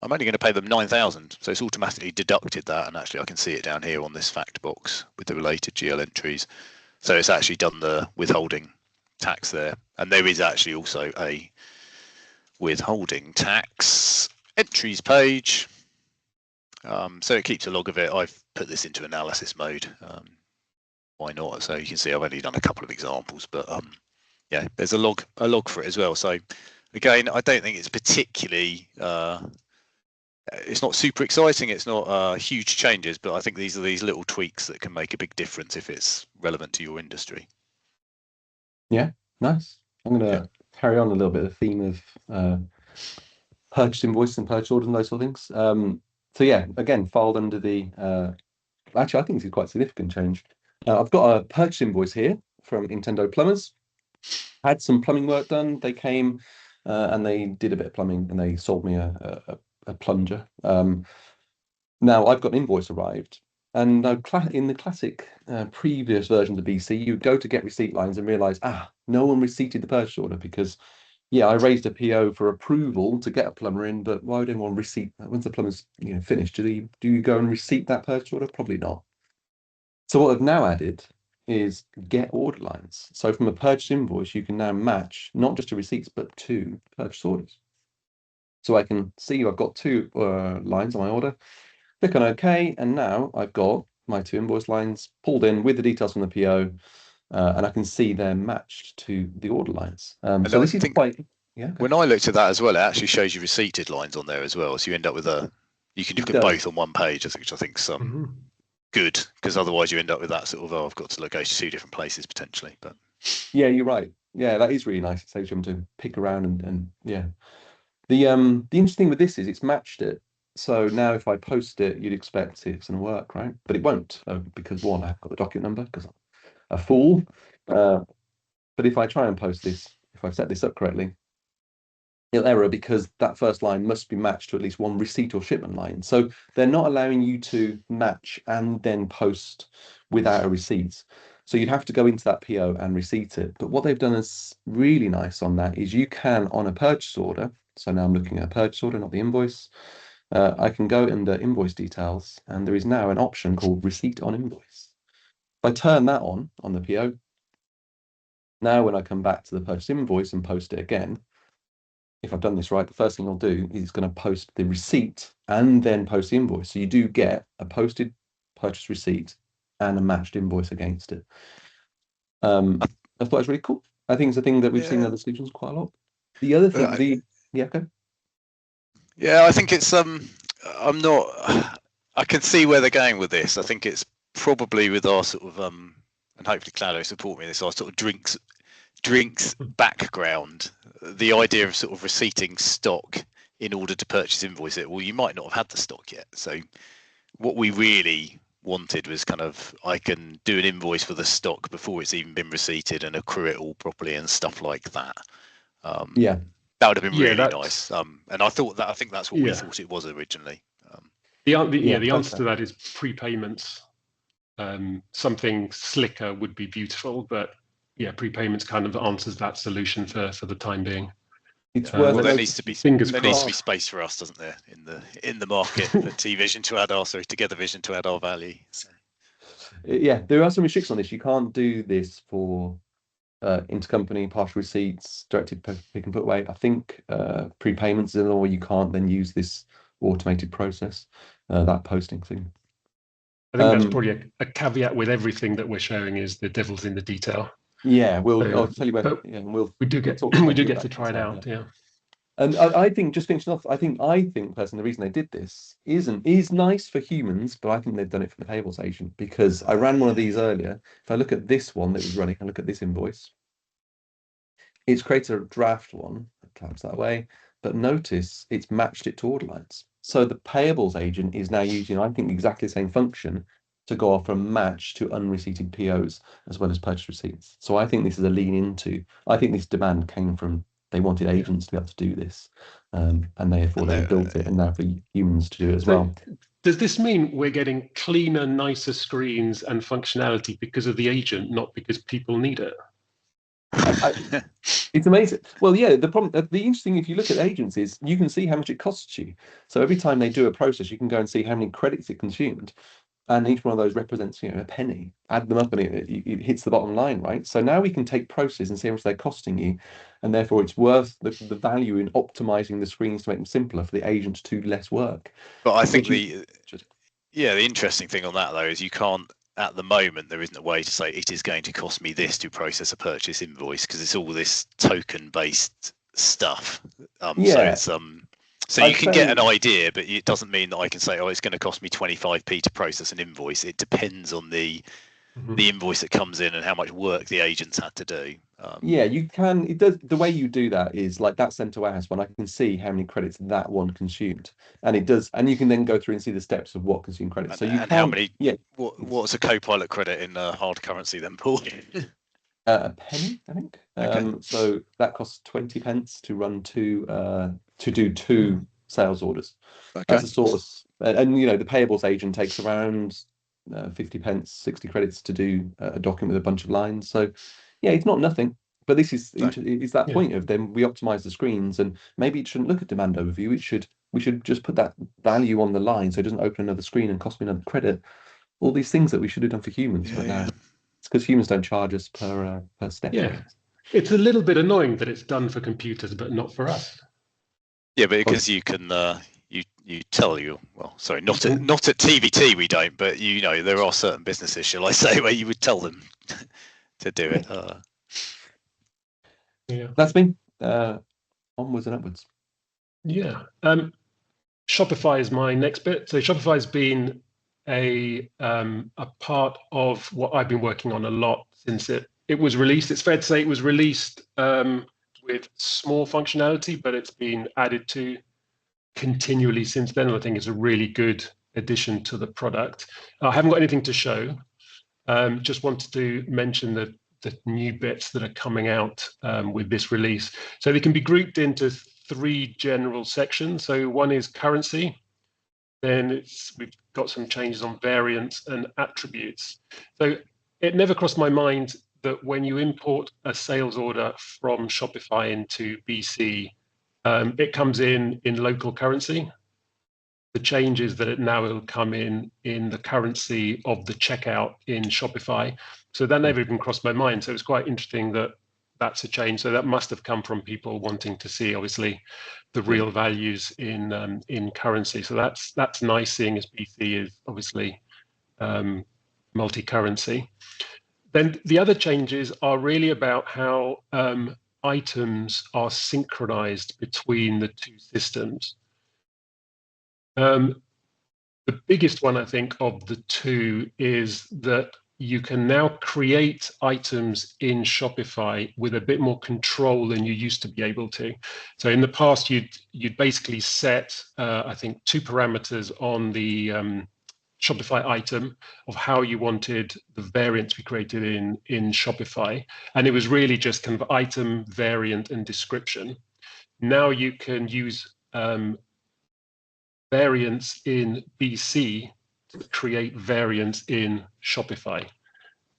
B: I'm only going to pay them 9,000, so it's automatically deducted that, and actually I can see it down here on this fact box with the related GL entries. So it's actually done the withholding tax there, and there is actually also a withholding tax entries page. So it keeps a log of it. I've put this into analysis mode. Why not? So you can see I've only done a couple of examples, but yeah, there's a log for it as well. So again, I don't think it's particularly it's not super exciting. It's not huge changes, but I think these are these little tweaks that can make a big difference if it's relevant to your industry.
A: Yeah, nice. I'm going to carry on a little bit of the theme of purchase invoice and purchase orders and those sort of things. So yeah, again, filed under the actually I think it's quite a significant change. I've got a purchase invoice here from Nintendo Plumbers. Had some plumbing work done. They came and they did a bit of plumbing and they sold me a plunger. Now I've got an invoice arrived, and in the classic previous versions of BC, you go to get receipt lines and realize, no one receipted the purchase order because, yeah, I raised a PO for approval to get a plumber in, but why would anyone receipt once the plumber's finished? Do you go and receipt that purchase order? Probably not. So what I've now added is get order lines. So from a purchase invoice, you can now match not just to receipts, but to purchase orders. So I can see I've got two lines on my order, click on OK, and now I've got my two invoice lines pulled in with the details from the PO, and I can see they're matched to the order lines. So this is quite... Yeah.
B: When I looked at that as well, it actually shows you receipted lines on there as well. So you end up with you can look at both on one page, which I think is good, because otherwise you end up with that sort of, I've got to go to two different places potentially. But
A: yeah, you're right. Yeah, that is really nice. It saves you to pick around and yeah. The interesting thing with this is it's matched it. So now if I post it, you'd expect it's going to work, right? But it won't, because one, I've got the document number because I'm a fool. But if I try and post this, if I set this up correctly, it'll error because that first line must be matched to at least one receipt or shipment line. So they're not allowing you to match and then post without a receipt. So you'd have to go into that PO and receipt it. But what they've done is really nice on that is you can, on a purchase order, so now I'm looking at a purchase order, not the invoice, I can go under invoice details, and there is now an option called receipt on invoice. If I turn that on the PO, now when I come back to the purchase invoice and post it again, if I've done this right, the first thing I'll do is going to post the receipt and then post the invoice. So you do get a posted purchase receipt and a matched invoice against it. I thought it was really cool. I think it's a thing that we've seen in other solutions quite a lot. The other thing, okay.
B: Yeah, I think it's I can see where they're going with this. I think it's probably with our sort of and hopefully Claudio support me in this, our sort of drinks background, the idea of sort of receipting stock in order to purchase invoice it. Well, you might not have had the stock yet. So what we really wanted was kind of, I can do an invoice for the stock before it's even been receipted and accrue it all properly and stuff like that.
A: Yeah.
B: That would have been really nice. And I think that's what we thought it was originally.
C: The answer to that is prepayments. Something slicker would be beautiful, but yeah, prepayments kind of answers that solution for the time being.
A: It's worth.
B: Well, there needs to be space for us, doesn't there, in the market for T-Vision to add Together Vision to add our value. So.
A: Yeah, there are some restrictions on this. You can't do this for intercompany partial receipts, directed pick and put away. I think prepayments is another way you can't then use this automated process, that posting thing.
C: I think that's probably a caveat with everything that we're showing is the devil's in the detail.
A: Yeah, I'll tell you about. Yeah,
C: we do get to try it out. Yeah.
A: And I think, just finishing off, I think personally the reason they did this is nice for humans, but I think they've done it for the payables agent, because I ran one of these earlier. If I look at this one that was running, and look at this invoice, it's created a draft one that tabs that way, but notice it's matched it to order lines. So the payables agent is now using, I think, exactly the same function to go off from match to unreceipted POs as well as purchase receipts. So I think this is a lean into. I think this demand came from, they wanted agents to be able to do this, and therefore they built it, and now for humans to do it as well.
C: Does this mean we're getting cleaner, nicer screens and functionality because of the agent, not because people need it?
A: It's amazing. Well, yeah, the interesting, if you look at agents, is you can see how much it costs you. So every time they do a process, you can go and see how many credits it consumed, and each one of those represents, a penny. Add them up and it hits the bottom line, right? So now we can take process and see how much they're costing you, and therefore it's worth the value in optimizing the screens to make them simpler for the agent to do less work.
B: But I think the interesting thing on that though is you can't, at the moment, there isn't a way to say it is going to cost me this to process a purchase invoice, because it's all this token-based stuff. So it's so you can get an idea, but it doesn't mean that I can say, oh, it's going to cost me 25p to process an invoice. It depends on the invoice that comes in and how much work the agents had to do.
A: Yeah, you can. It does. The way you do that is like that center warehouse one. I can see how many credits that one consumed, and it does. And you can then go through and see the steps of what consumed credits. So you can.
B: How many? Yeah. What's a Copilot credit in hard currency then, Paul?
A: A penny, I think.
B: Okay.
A: So that costs 20 pence to run to do 2 sales orders.
B: Okay.
A: That's a source, and the payables agent takes around 50 pence, 60 credits to do a document with a bunch of lines. So yeah, it's not nothing. But this is that point of then we optimize the screens, and maybe it shouldn't look at demand overview. We should just put that value on the line so it doesn't open another screen and cost me another credit. All these things that we should have done for humans, but now it's because humans don't charge us per step.
C: Yeah, it's a little bit annoying that it's done for computers but not for us.
B: Yeah, but because you can you tell not at TVT we don't, but there are certain businesses, shall I say, where you would tell them to do it.
A: That's me. Onwards and upwards.
C: Yeah. Shopify is my next bit. So Shopify's been a part of what I've been working on a lot since it was released. It's fair to say it was released with small functionality, but it's been added to continually since then. I think it's a really good addition to the product. I haven't got anything to show. Just wanted to mention the new bits that are coming out with this release. So they can be grouped into 3 general sections. So one is currency. Then we've got some changes on variants and attributes. So it never crossed my mind that when you import a sales order from Shopify into BC, it comes in local currency. The change is that it now will come in the currency of the checkout in Shopify. So that never even crossed my mind. So it's quite interesting that that's a change. So that must have come from people wanting to see, obviously, the real values in currency. So that's nice, seeing as BC is obviously multi-currency. Then the other changes are really about how items are synchronized between the two systems. The biggest one, I think, of the two is that you can now create items in Shopify with a bit more control than you used to be able to. So in the past, you'd basically set, I think, 2 parameters on the Shopify item of how you wanted the variant to be created in Shopify. And it was really just kind of item, variant, and description. Now you can use variants in BC to create variants in Shopify.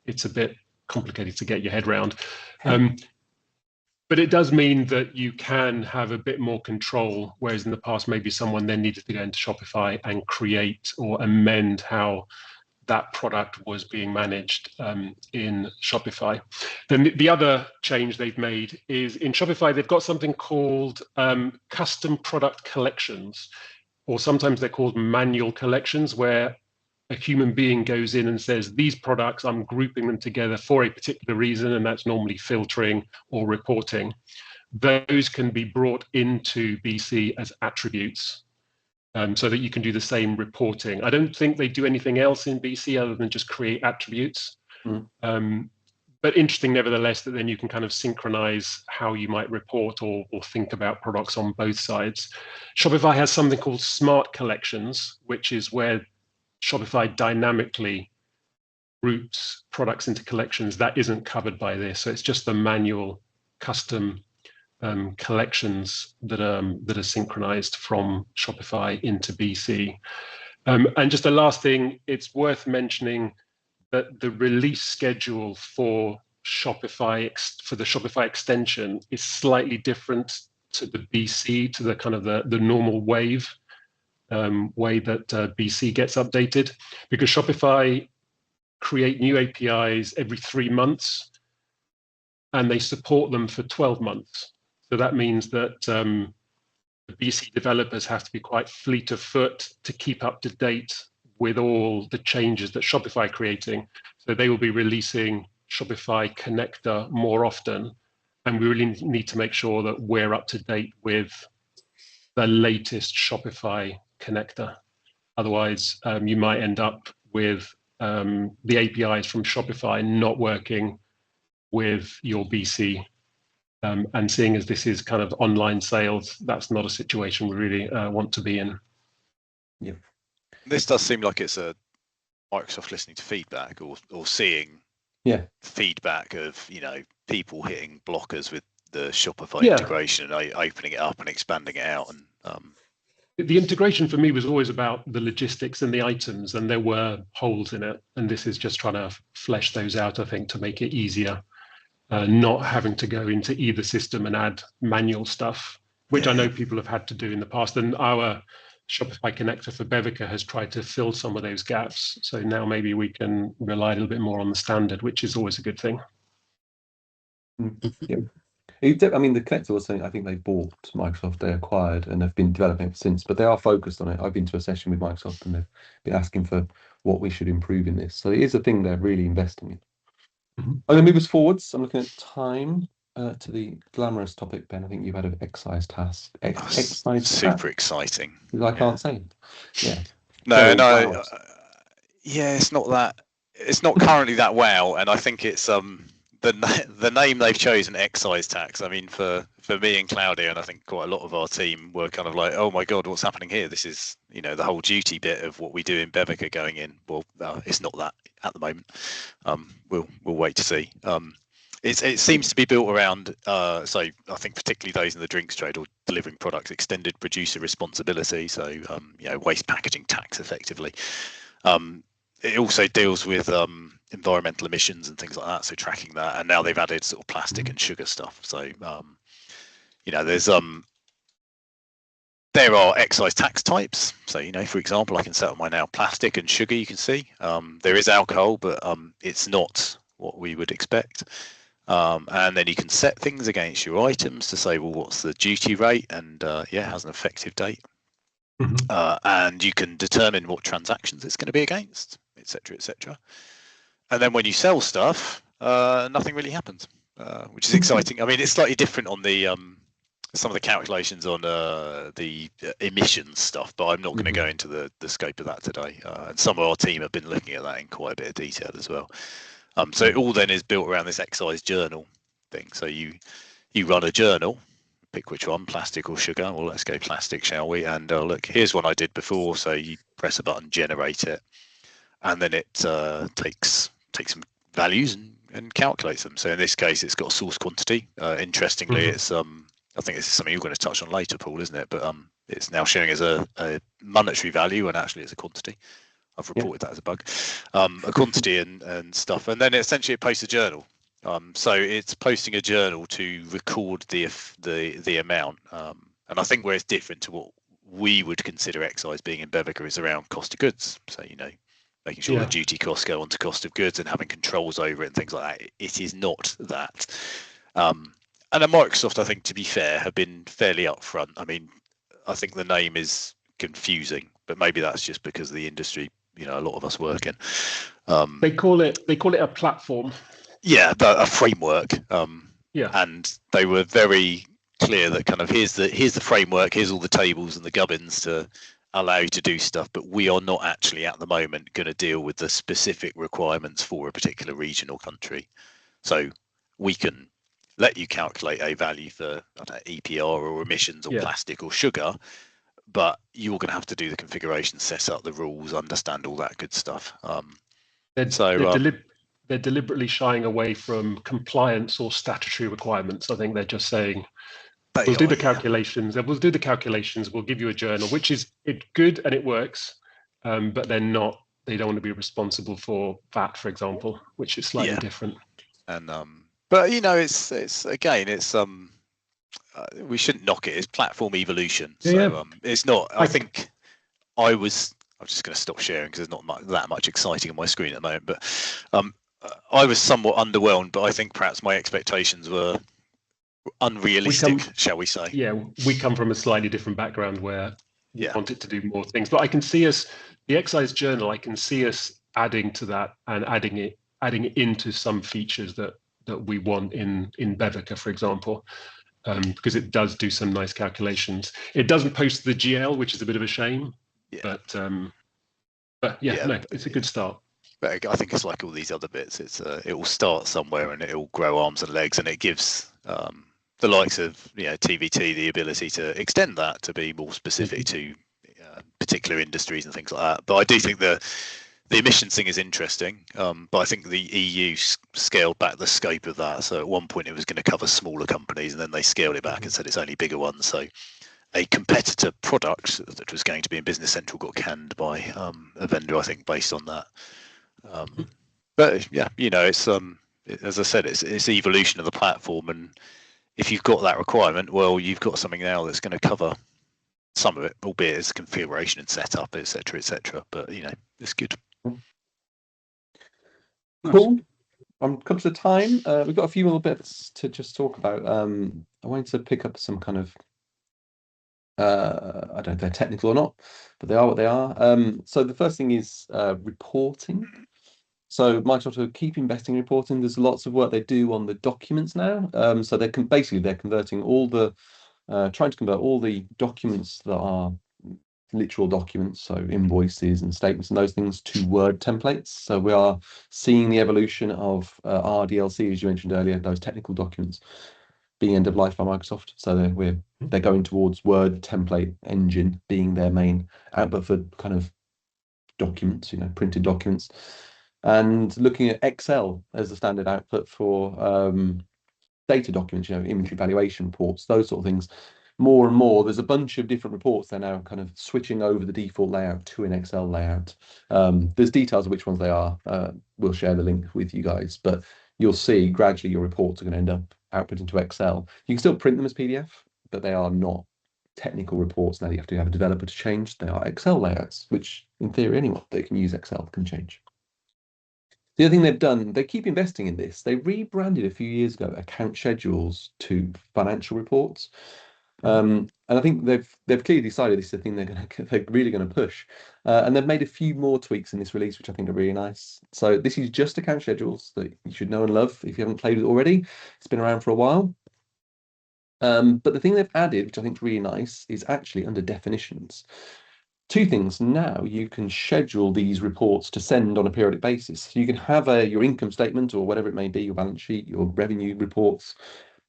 C: It's a bit complicated to get your head around. But it does mean that you can have a bit more control, whereas in the past, maybe someone then needed to go into Shopify and create or amend how that product was being managed in Shopify. Then the other change they've made is in Shopify, they've got something called custom product collections, or sometimes they're called manual collections, where a human being goes in and says, these products, I'm grouping them together for a particular reason, and that's normally filtering or reporting. Those can be brought into BC as attributes, so that you can do the same reporting. I don't think they do anything else in BC other than just create attributes. But interesting, nevertheless, that then you can kind of synchronize how you might report or think about products on both sides. Shopify has something called smart collections, which is where Shopify dynamically groups products into collections. That isn't covered by this. So it's just the manual custom collections that are synchronized from Shopify into BC. And just the last thing, it's worth mentioning that the release schedule for Shopify, for the Shopify extension, is slightly different to the BC, to the kind of the normal wave way that BC gets updated, because Shopify create new APIs every 3 months, and they support them for 12 months. So that means that the BC developers have to be quite fleet of foot to keep up to date with all the changes that Shopify are creating. So they will be releasing Shopify connector more often, and we really need to make sure that we're up to date with the latest Shopify connector. Otherwise, you might end up with the APIs from Shopify not working with your BC. And seeing as this is kind of online sales, that's not a situation we really want to be in.
A: Yeah.
B: This does seem like it's a Microsoft listening to feedback or seeing feedback of, you know, people hitting blockers with the Shopify integration and opening it up and expanding it out. And
C: the integration for me was always about the logistics and the items, and there were holes in it. And this is just trying to flesh those out, I think, to make it easier, not having to go into either system and add manual stuff, which I know people have had to do in the past. And our Shopify connector for Bevica has tried to fill some of those gaps. So now maybe we can rely a little bit more on the standard, which is always a good thing.
A: Yeah. I mean, the connector was something I think they bought Microsoft, they acquired, and have been developing it since, but they are focused on it. I've been to a session with Microsoft and they've been asking for what we should improve in this. So it is a thing they're really investing in. I'm going to move us forwards. I'm looking at time to the glamorous topic, Ben. I think you've had an excise task.
B: Super exciting.
A: I can't say it. Yeah.
B: No. Yeah, it's not that. It's not currently that well, and I think it's the name they've chosen, excise tax. I mean, for me and Claudia, and I think quite a lot of our team were kind of like, oh my god, what's happening here? This is, you know, the whole duty bit of what we do in Bevica going in. Well, it's not that at the moment. We'll wait to see. It seems to be built around, so I think particularly those in the drinks trade or delivering products, extended producer responsibility. So you know, waste packaging tax effectively. it also deals with environmental emissions and things like that, so tracking that. And now they've added sort of plastic and sugar stuff. So you know, there are excise tax types. So, you know, for example, I can set up my now plastic and sugar. You can see there is alcohol, but it's not what we would expect. And then you can set things against your items to say, well, what's the duty rate? And yeah, it has an effective date. And you can determine what transactions it's going to be against, etc., etc. And then when you sell stuff, nothing really happens, which is exciting. I mean, it's slightly different on the some of the calculations on the emissions stuff, but I'm not going to go into the scope of that today. And some of our team have been looking at that in quite a bit of detail as well. So it all then is built around this excise journal thing. So you run a journal, pick which one, plastic or sugar. Well, let's go plastic, shall we? And look, here's one I did before. So you press a button, generate it, and then it takes some values and calculates them. So in this case, it's got a source quantity. Interestingly, it's I think this is something you're going to touch on later, Paul, isn't it? But it's now showing as a monetary value, and actually it's a quantity. I've reported that as a bug, a quantity and stuff. And then essentially it posts a journal. So it's posting a journal to record the amount. And I think where it's different to what we would consider excise being in Bevica is around cost of goods. So, you know, making sure the duty costs go onto cost of goods and having controls over it and things like that. It is not that. And at Microsoft, I think, to be fair, have been fairly upfront. I mean, I think the name is confusing, but maybe that's just because of the industry, you know, a lot of us work in.
C: They call it a platform.
B: Yeah, a framework.
C: Yeah.
B: And they were very clear that kind of here's the framework, here's all the tables and the gubbins to allow you to do stuff, but we are not actually at the moment going to deal with the specific requirements for a particular region or country. So we can let you calculate a value for EPR or emissions or plastic or sugar, but you're going to have to do the configuration, set up the rules, understand all that good stuff.
C: They're deliberately shying away from compliance or statutory requirements. I think they're just saying, we'll do the calculations, and we'll do the calculations. We'll give you a journal, which is good and it works, but they're not. They don't want to be responsible for VAT, for example, which is slightly different.
B: And but you know, it's again, it's we shouldn't knock it. It's platform evolution. So it's not. I think I'm just going to stop sharing because there's not that much exciting on my screen at the moment. But I was somewhat underwhelmed, but I think perhaps my expectations were unrealistic, shall we say?
C: Yeah, we come from a slightly different background where we want it to do more things. But I can see the excise journal. I can see us adding to that and adding it into some features that we want in Bevica, for example, because it does do some nice calculations. It doesn't post the GL, which is a bit of a shame. But yeah, no, it's a good start.
B: But I think it's like all these other bits. It will start somewhere and it will grow arms and legs, and it gives the likes of TVT the ability to extend that to be more specific to particular industries and things like that. But I do think the emissions thing is interesting. But I think the EU scaled back the scope of that. So at one point it was going to cover smaller companies, and then they scaled it back and said it's only bigger ones. So a competitor product that was going to be in Business Central got canned by a vendor, I think, based on that. But yeah, it's as I said, it's evolution of the platform, and if you've got that requirement, well, you've got something now that's going to cover some of it, albeit as configuration and setup, etc., etc. But it's good.
A: Cool. I'm conscious of time. We've got a few more bits to just talk about. I wanted to pick up some kind of I don't know if they're technical or not, but they are what they are. So the first thing is reporting. So Microsoft will keep investing in reporting. There's lots of work they do on the documents now. So they're converting all the trying to convert all the documents that are literal documents, so invoices and statements and those things, to Word templates. So we are seeing the evolution of RDLC, as you mentioned earlier, those technical documents being end of life by Microsoft. So they're going towards Word template engine being their main output for kind of documents, printed documents, and looking at Excel as the standard output for data documents, inventory valuation reports, those sort of things. more and more, there's a bunch of different reports they're now kind of switching over the default layout to an Excel layout. There's details of which ones they are. We'll share the link with you guys, but you'll see gradually your reports are going to end up output into Excel. You can still print them as PDF, but they are not technical reports now. You have to have a developer to change. They are Excel layouts, which in theory anyone that can use Excel can change. The other thing they've done, they keep investing in this. They rebranded a few years ago account schedules to financial reports. And I think they've clearly decided this is the thing they're really going to push. And they've made a few more tweaks in this release, which I think are really nice. So this is just account schedules that you should know and love if you haven't played with it already. It's been around for a while. But the thing they've added, which I think is really nice, is actually under definitions. Two things. Now you can schedule these reports to send on a periodic basis. So you can have your income statement or whatever it may be, your balance sheet, your revenue reports.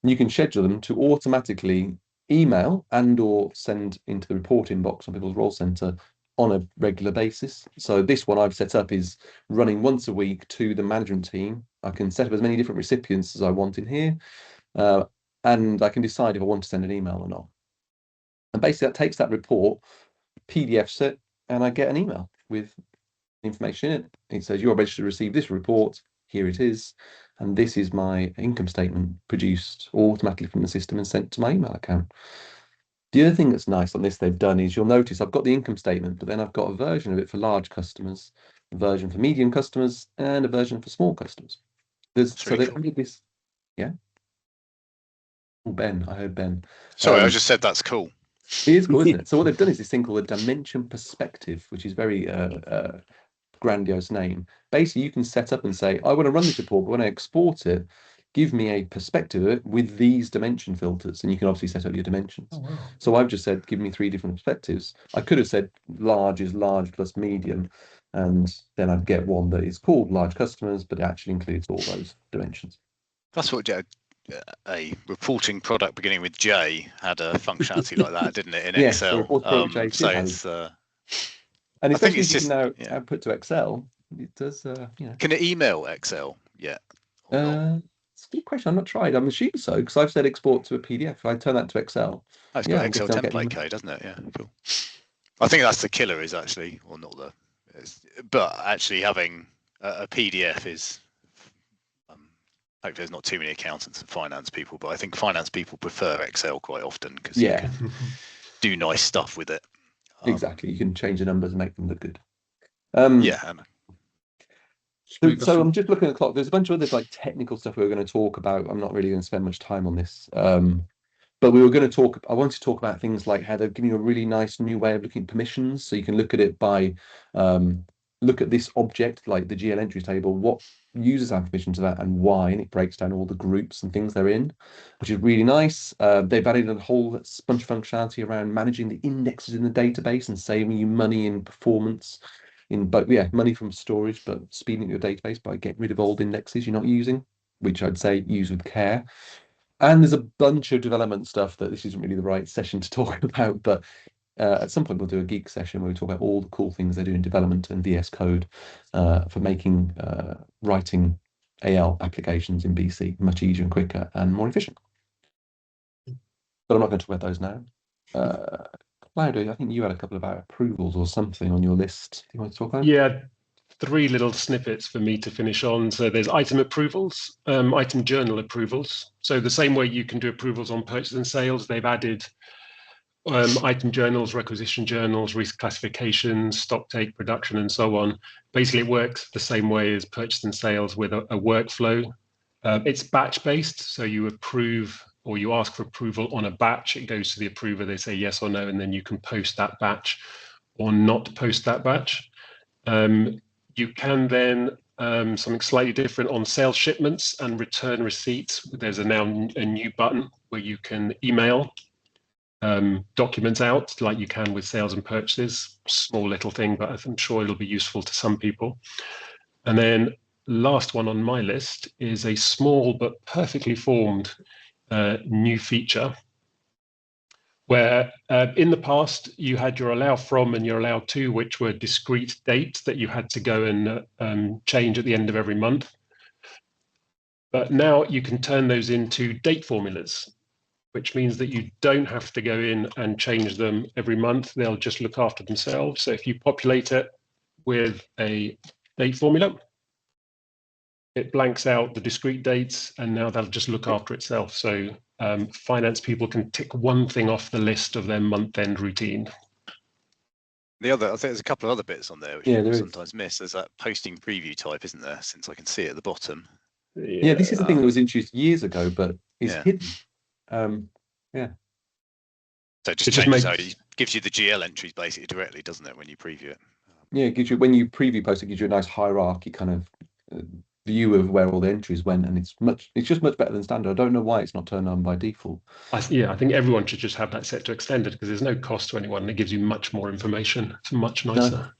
A: You can schedule them to automatically email and or send into the report inbox on people's role center on a regular basis. So this one I've set up is running once a week to the management team. I can set up as many different recipients as I want in here, and I can decide if I want to send an email or not. And basically that takes that report, PDFs it, and I get an email with information in it. It says you're registered to receive this report. Here it is. And this is my income statement produced automatically from the system and sent to my email account. The other thing that's nice on this they've done is you'll notice I've got the income statement, but then I've got a version of it for large customers, a version for medium customers, and a version for small customers. So they've added this. Yeah. Oh, Ben, I heard Ben.
B: Sorry, I just said that's cool.
A: It is cool, isn't it? So what they've done is this thing called a dimension perspective, which is very grandiose name. Basically, you can set up and say, I want to run this report, but when I export it, give me a perspective of it with these dimension filters. And you can obviously set up your dimensions.
C: Oh, wow.
A: So I've just said, give me 3 different perspectives. I could have said large is large plus medium, and then I'd get one that is called large customers, but it actually includes all those dimensions.
B: That's what a reporting product beginning with J had a functionality like that, didn't it, in Excel?
A: So it's and especially if you can now output to Excel, it does,
B: Can it email Excel yet?
A: It's a good question. I've not tried. I'm assuming so because I've said export to a PDF. If I turn that to Excel.
B: Oh, it's got Excel template code, doesn't it? Yeah, cool. I think that's the killer is actually, or not the, but actually having a PDF is, hopefully there's not too many accountants and finance people, but I think finance people prefer Excel quite often because you can do nice stuff with it.
A: Exactly. You can change the numbers and make them look good.
B: Yeah.
A: So I'm just looking at the clock. There's a bunch of other like technical stuff we were going to talk about. I'm not really going to spend much time on this. But we were going to talk, I wanted to talk about things like how they're giving you a really nice new way of looking at permissions. So you can look at it by, look at this object, like the GL entries table, what users have permission to that and why, and it breaks down all the groups and things they're in, which is really nice. They've added a whole bunch of functionality around managing the indexes in the database and saving you money in performance, money from storage, but speeding up your database by getting rid of old indexes you're not using, which I'd say use with care. And there's a bunch of development stuff that this isn't really the right session to talk about, but at some point we'll do a geek session where we talk about all the cool things they do in development and VS Code for making writing AL applications in BC much easier and quicker and more efficient. But I'm not going to talk about those now. Claudio, I think you had a couple of approvals or something on your list. Do you want to talk about?
C: Yeah, 3 little snippets for me to finish on. So there's item approvals, item journal approvals. So the same way you can do approvals on purchase and sales, they've added item journals, requisition journals, risk classifications, stock take, production, and so on. Basically, it works the same way as purchase and sales with a workflow. It's batch based, so you approve or you ask for approval on a batch. It goes to the approver, they say yes or no, and then you can post that batch or not post that batch. You can then, something slightly different on sales shipments and return receipts. There's now a new button where you can email documents out like you can with sales and purchases. Small little thing, but I'm sure it'll be useful to some people. And then last one on my list is a small but perfectly formed new feature where in the past you had your allow from and your allow to, which were discrete dates that you had to go and change at the end of every month. But now you can turn those into date formulas. which means that you don't have to go in and change them every month. They'll just look after themselves. So if you populate it with a date formula, it blanks out the discrete dates, and now that'll just look after itself. So finance people can tick one thing off the list of their month-end routine.
B: I think there's a couple of other bits on there which people sometimes miss. There's that posting preview type, isn't there? Since I can see it at the bottom.
A: Yeah, this is the thing that was introduced years ago, but is hidden. Yeah.
B: So it just changes how it gives you the GL entries basically directly, doesn't it, when you preview it?
A: Yeah, it gives you, when you preview post, it gives you a nice hierarchy kind of view of where all the entries went, and it's just much better than standard. I don't know why it's not turned on by default.
C: I think everyone should just have that set to extended, because there's no cost to anyone, and it gives you much more information. It's much nicer.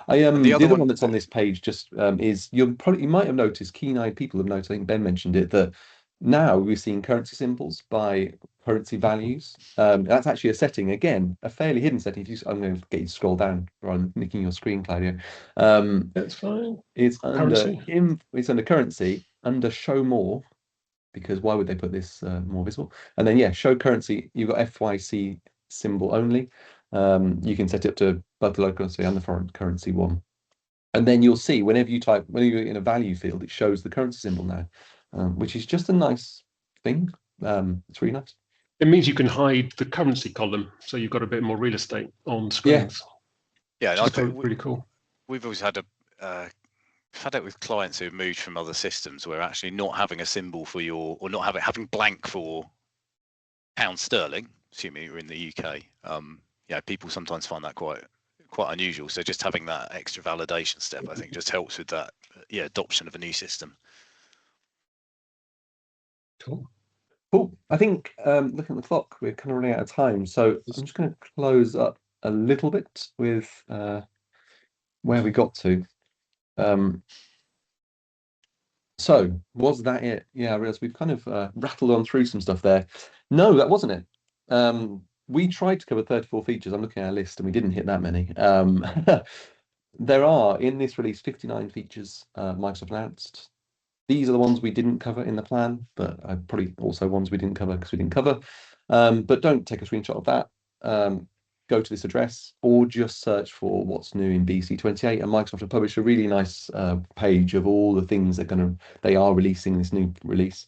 A: No. The other one that's on this page just is you might have noticed, keen-eyed people have noticed, I think Ben mentioned it, that now we're seeing currency symbols by currency values. That's actually a setting, again, a fairly hidden setting. I'm going to get you to scroll down rather than nicking your screen, Claudio.
C: That's fine.
A: It's under currency, under show more, because why would they put this more visible? And then show currency. You've got FYC symbol only. You can set it up to both the local currency and the foreign currency one. And then you'll see whenever you're in a value field, it shows the currency symbol now, which is just a nice thing. It's really nice.
C: It means you can hide the currency column, so you've got a bit more real estate on screens.
B: Yeah,
C: I think really cool.
B: We've always had had it with clients who have moved from other systems where actually not having a symbol for or not having blank for pound sterling, assuming you're in the UK. People sometimes find that quite unusual. So just having that extra validation step, I think, just helps with that adoption of a new system.
C: Cool.
A: I think looking at the clock, we're kind of running out of time. So I'm just going to close up a little bit with where we got to. So was that it? Yeah, I realize we've kind of rattled on through some stuff there. No, that wasn't it. We tried to cover 34 features. I'm looking at our list and we didn't hit that many. There are, in this release, 59 features Microsoft announced. These are the ones we didn't cover in the plan, but probably also ones we didn't cover because we didn't cover. But don't take a screenshot of that. Go to this address or just search for what's new in BC28, and Microsoft have published a really nice page of all the things they are releasing in this new release,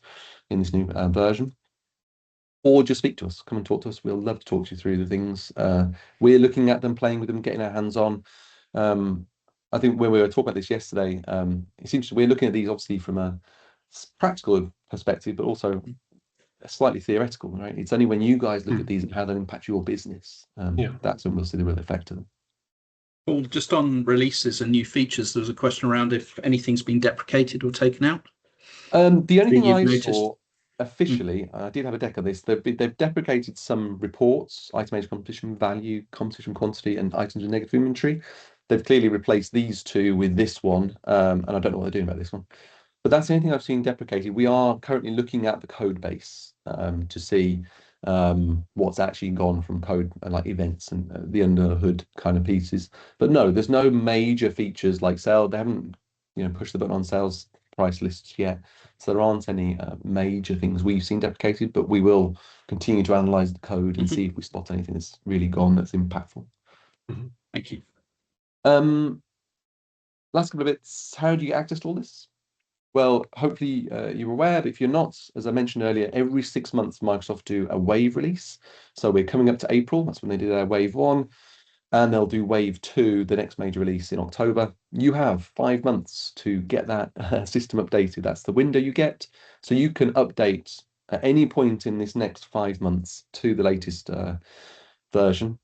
A: in this new version. Or just speak to us, come and talk to us. We'll love to talk you through the things. We're looking at them, playing with them, getting our hands on. I think when we were talking about this yesterday, it seems we're looking at these obviously from a practical perspective, but also slightly theoretical, right? It's only when you guys look at these and how they impact your business, that's when we'll see the real effect of them.
D: Well, just on releases and new features, there's a question around if anything's been deprecated or taken out.
A: The only thing I saw officially, I did have a deck of this, they've deprecated some reports, estimated competition value, competition quantity, and items with negative inventory. They've clearly replaced these two with this one, and I don't know what they're doing about this one. But that's the only thing I've seen deprecated. We are currently looking at the code base to see what's actually gone from code like events and the under hood kind of pieces. But no, there's no major features like sale. They haven't pushed the button on sales price lists yet. So there aren't any major things we've seen deprecated, but we will continue to analyze the code and see if we spot anything that's really gone that's impactful.
D: Thank you.
A: Last couple of bits. How do you get access to all this? Well, hopefully you're aware, but if you're not, as I mentioned earlier, every 6 months Microsoft do a wave release. So we're coming up to April. That's when they did their wave 1. And they'll do wave 2, the next major release in October. You have 5 months to get that system updated. That's the window you get. So you can update at any point in this next 5 months to the latest version,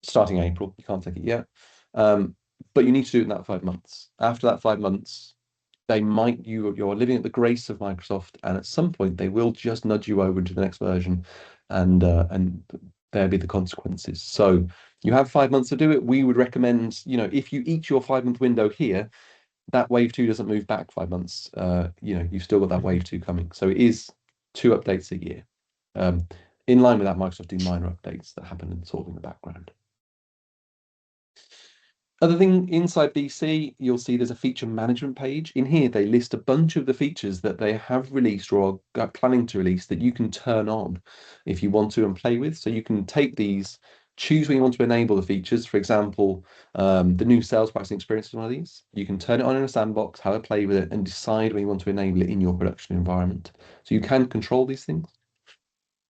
A: starting April. You can't take it yet. But you need to do it in that 5 months. After that 5 months, you're living at the grace of Microsoft, and at some point they will just nudge you over into the next version, and there'll be the consequences. So you have 5 months to do it. We would recommend, if you eat your 5-month window here, that wave 2 doesn't move back 5 months. You've still got that wave 2 coming. So it is 2 updates a year. In line with that, Microsoft do minor updates that happen in the background. Other thing, inside BC, you'll see there's a feature management page. In here, they list a bunch of the features that they have released or are planning to release that you can turn on if you want to and play with. So you can take these, choose when you want to enable the features. For example, the new sales pricing experience is one of these. You can turn it on in a sandbox, have a play with it, and decide when you want to enable it in your production environment. So you can control these things.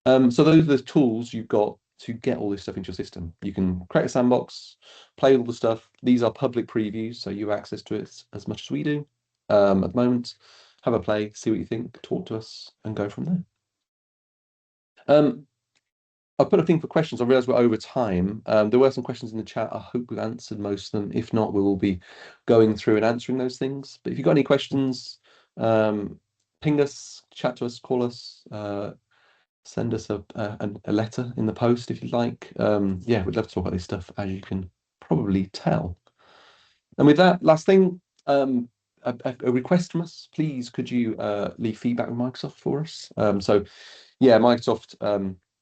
A: So those are the tools you've got to get all this stuff into your system. You can create a sandbox, play all the stuff. These are public previews, so you have access to it as much as we do at the moment. Have a play, see what you think, talk to us, and go from there. I put a thing for questions. I realise we're over time. There were some questions in the chat. I hope we've answered most of them. If not, we will be going through and answering those things. But if you've got any questions, ping us, chat to us, call us. Send us a letter in the post if you'd like. Yeah, we'd love to talk about this stuff, as you can probably tell. And with that, last thing, a request from us. Please, could you leave feedback with Microsoft for us? So, yeah, Microsoft,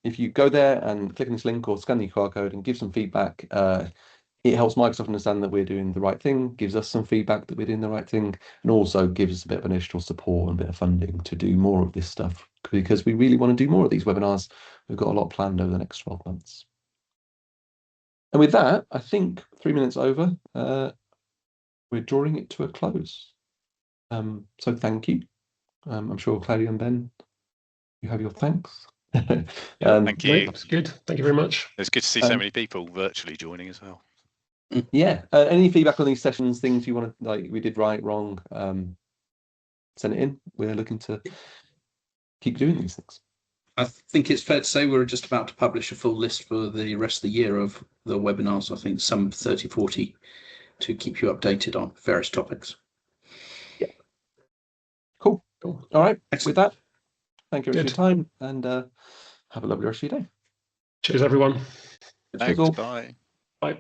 A: if you go there and click on this link or scan the QR code and give some feedback, it helps Microsoft understand that we're doing the right thing, gives us some feedback that we're doing the right thing, and also gives us a bit of additional support and a bit of funding to do more of this stuff, because we really want to do more of these webinars. We've got a lot planned over the next 12 months. And with that, I think 3 minutes over, we're drawing it to a close. So thank you. I'm sure Claudia and Ben, you have your thanks.
B: Thank you.
C: That's good. Thank you very much.
B: It's good to see so many people virtually joining as well.
A: Yeah. Any feedback on these sessions, things you want to, like, we did right, wrong, send it in. We're looking to keep doing these things.
D: I think it's fair to say we're just about to publish a full list for the rest of the year of the webinars. I think some 30, 40 to keep you updated on various topics.
A: Yeah. Cool. All right.
D: Excellent.
A: With that, thank you for your time, and have a lovely rest of your day.
C: Cheers, everyone.
B: Thanks. Bye.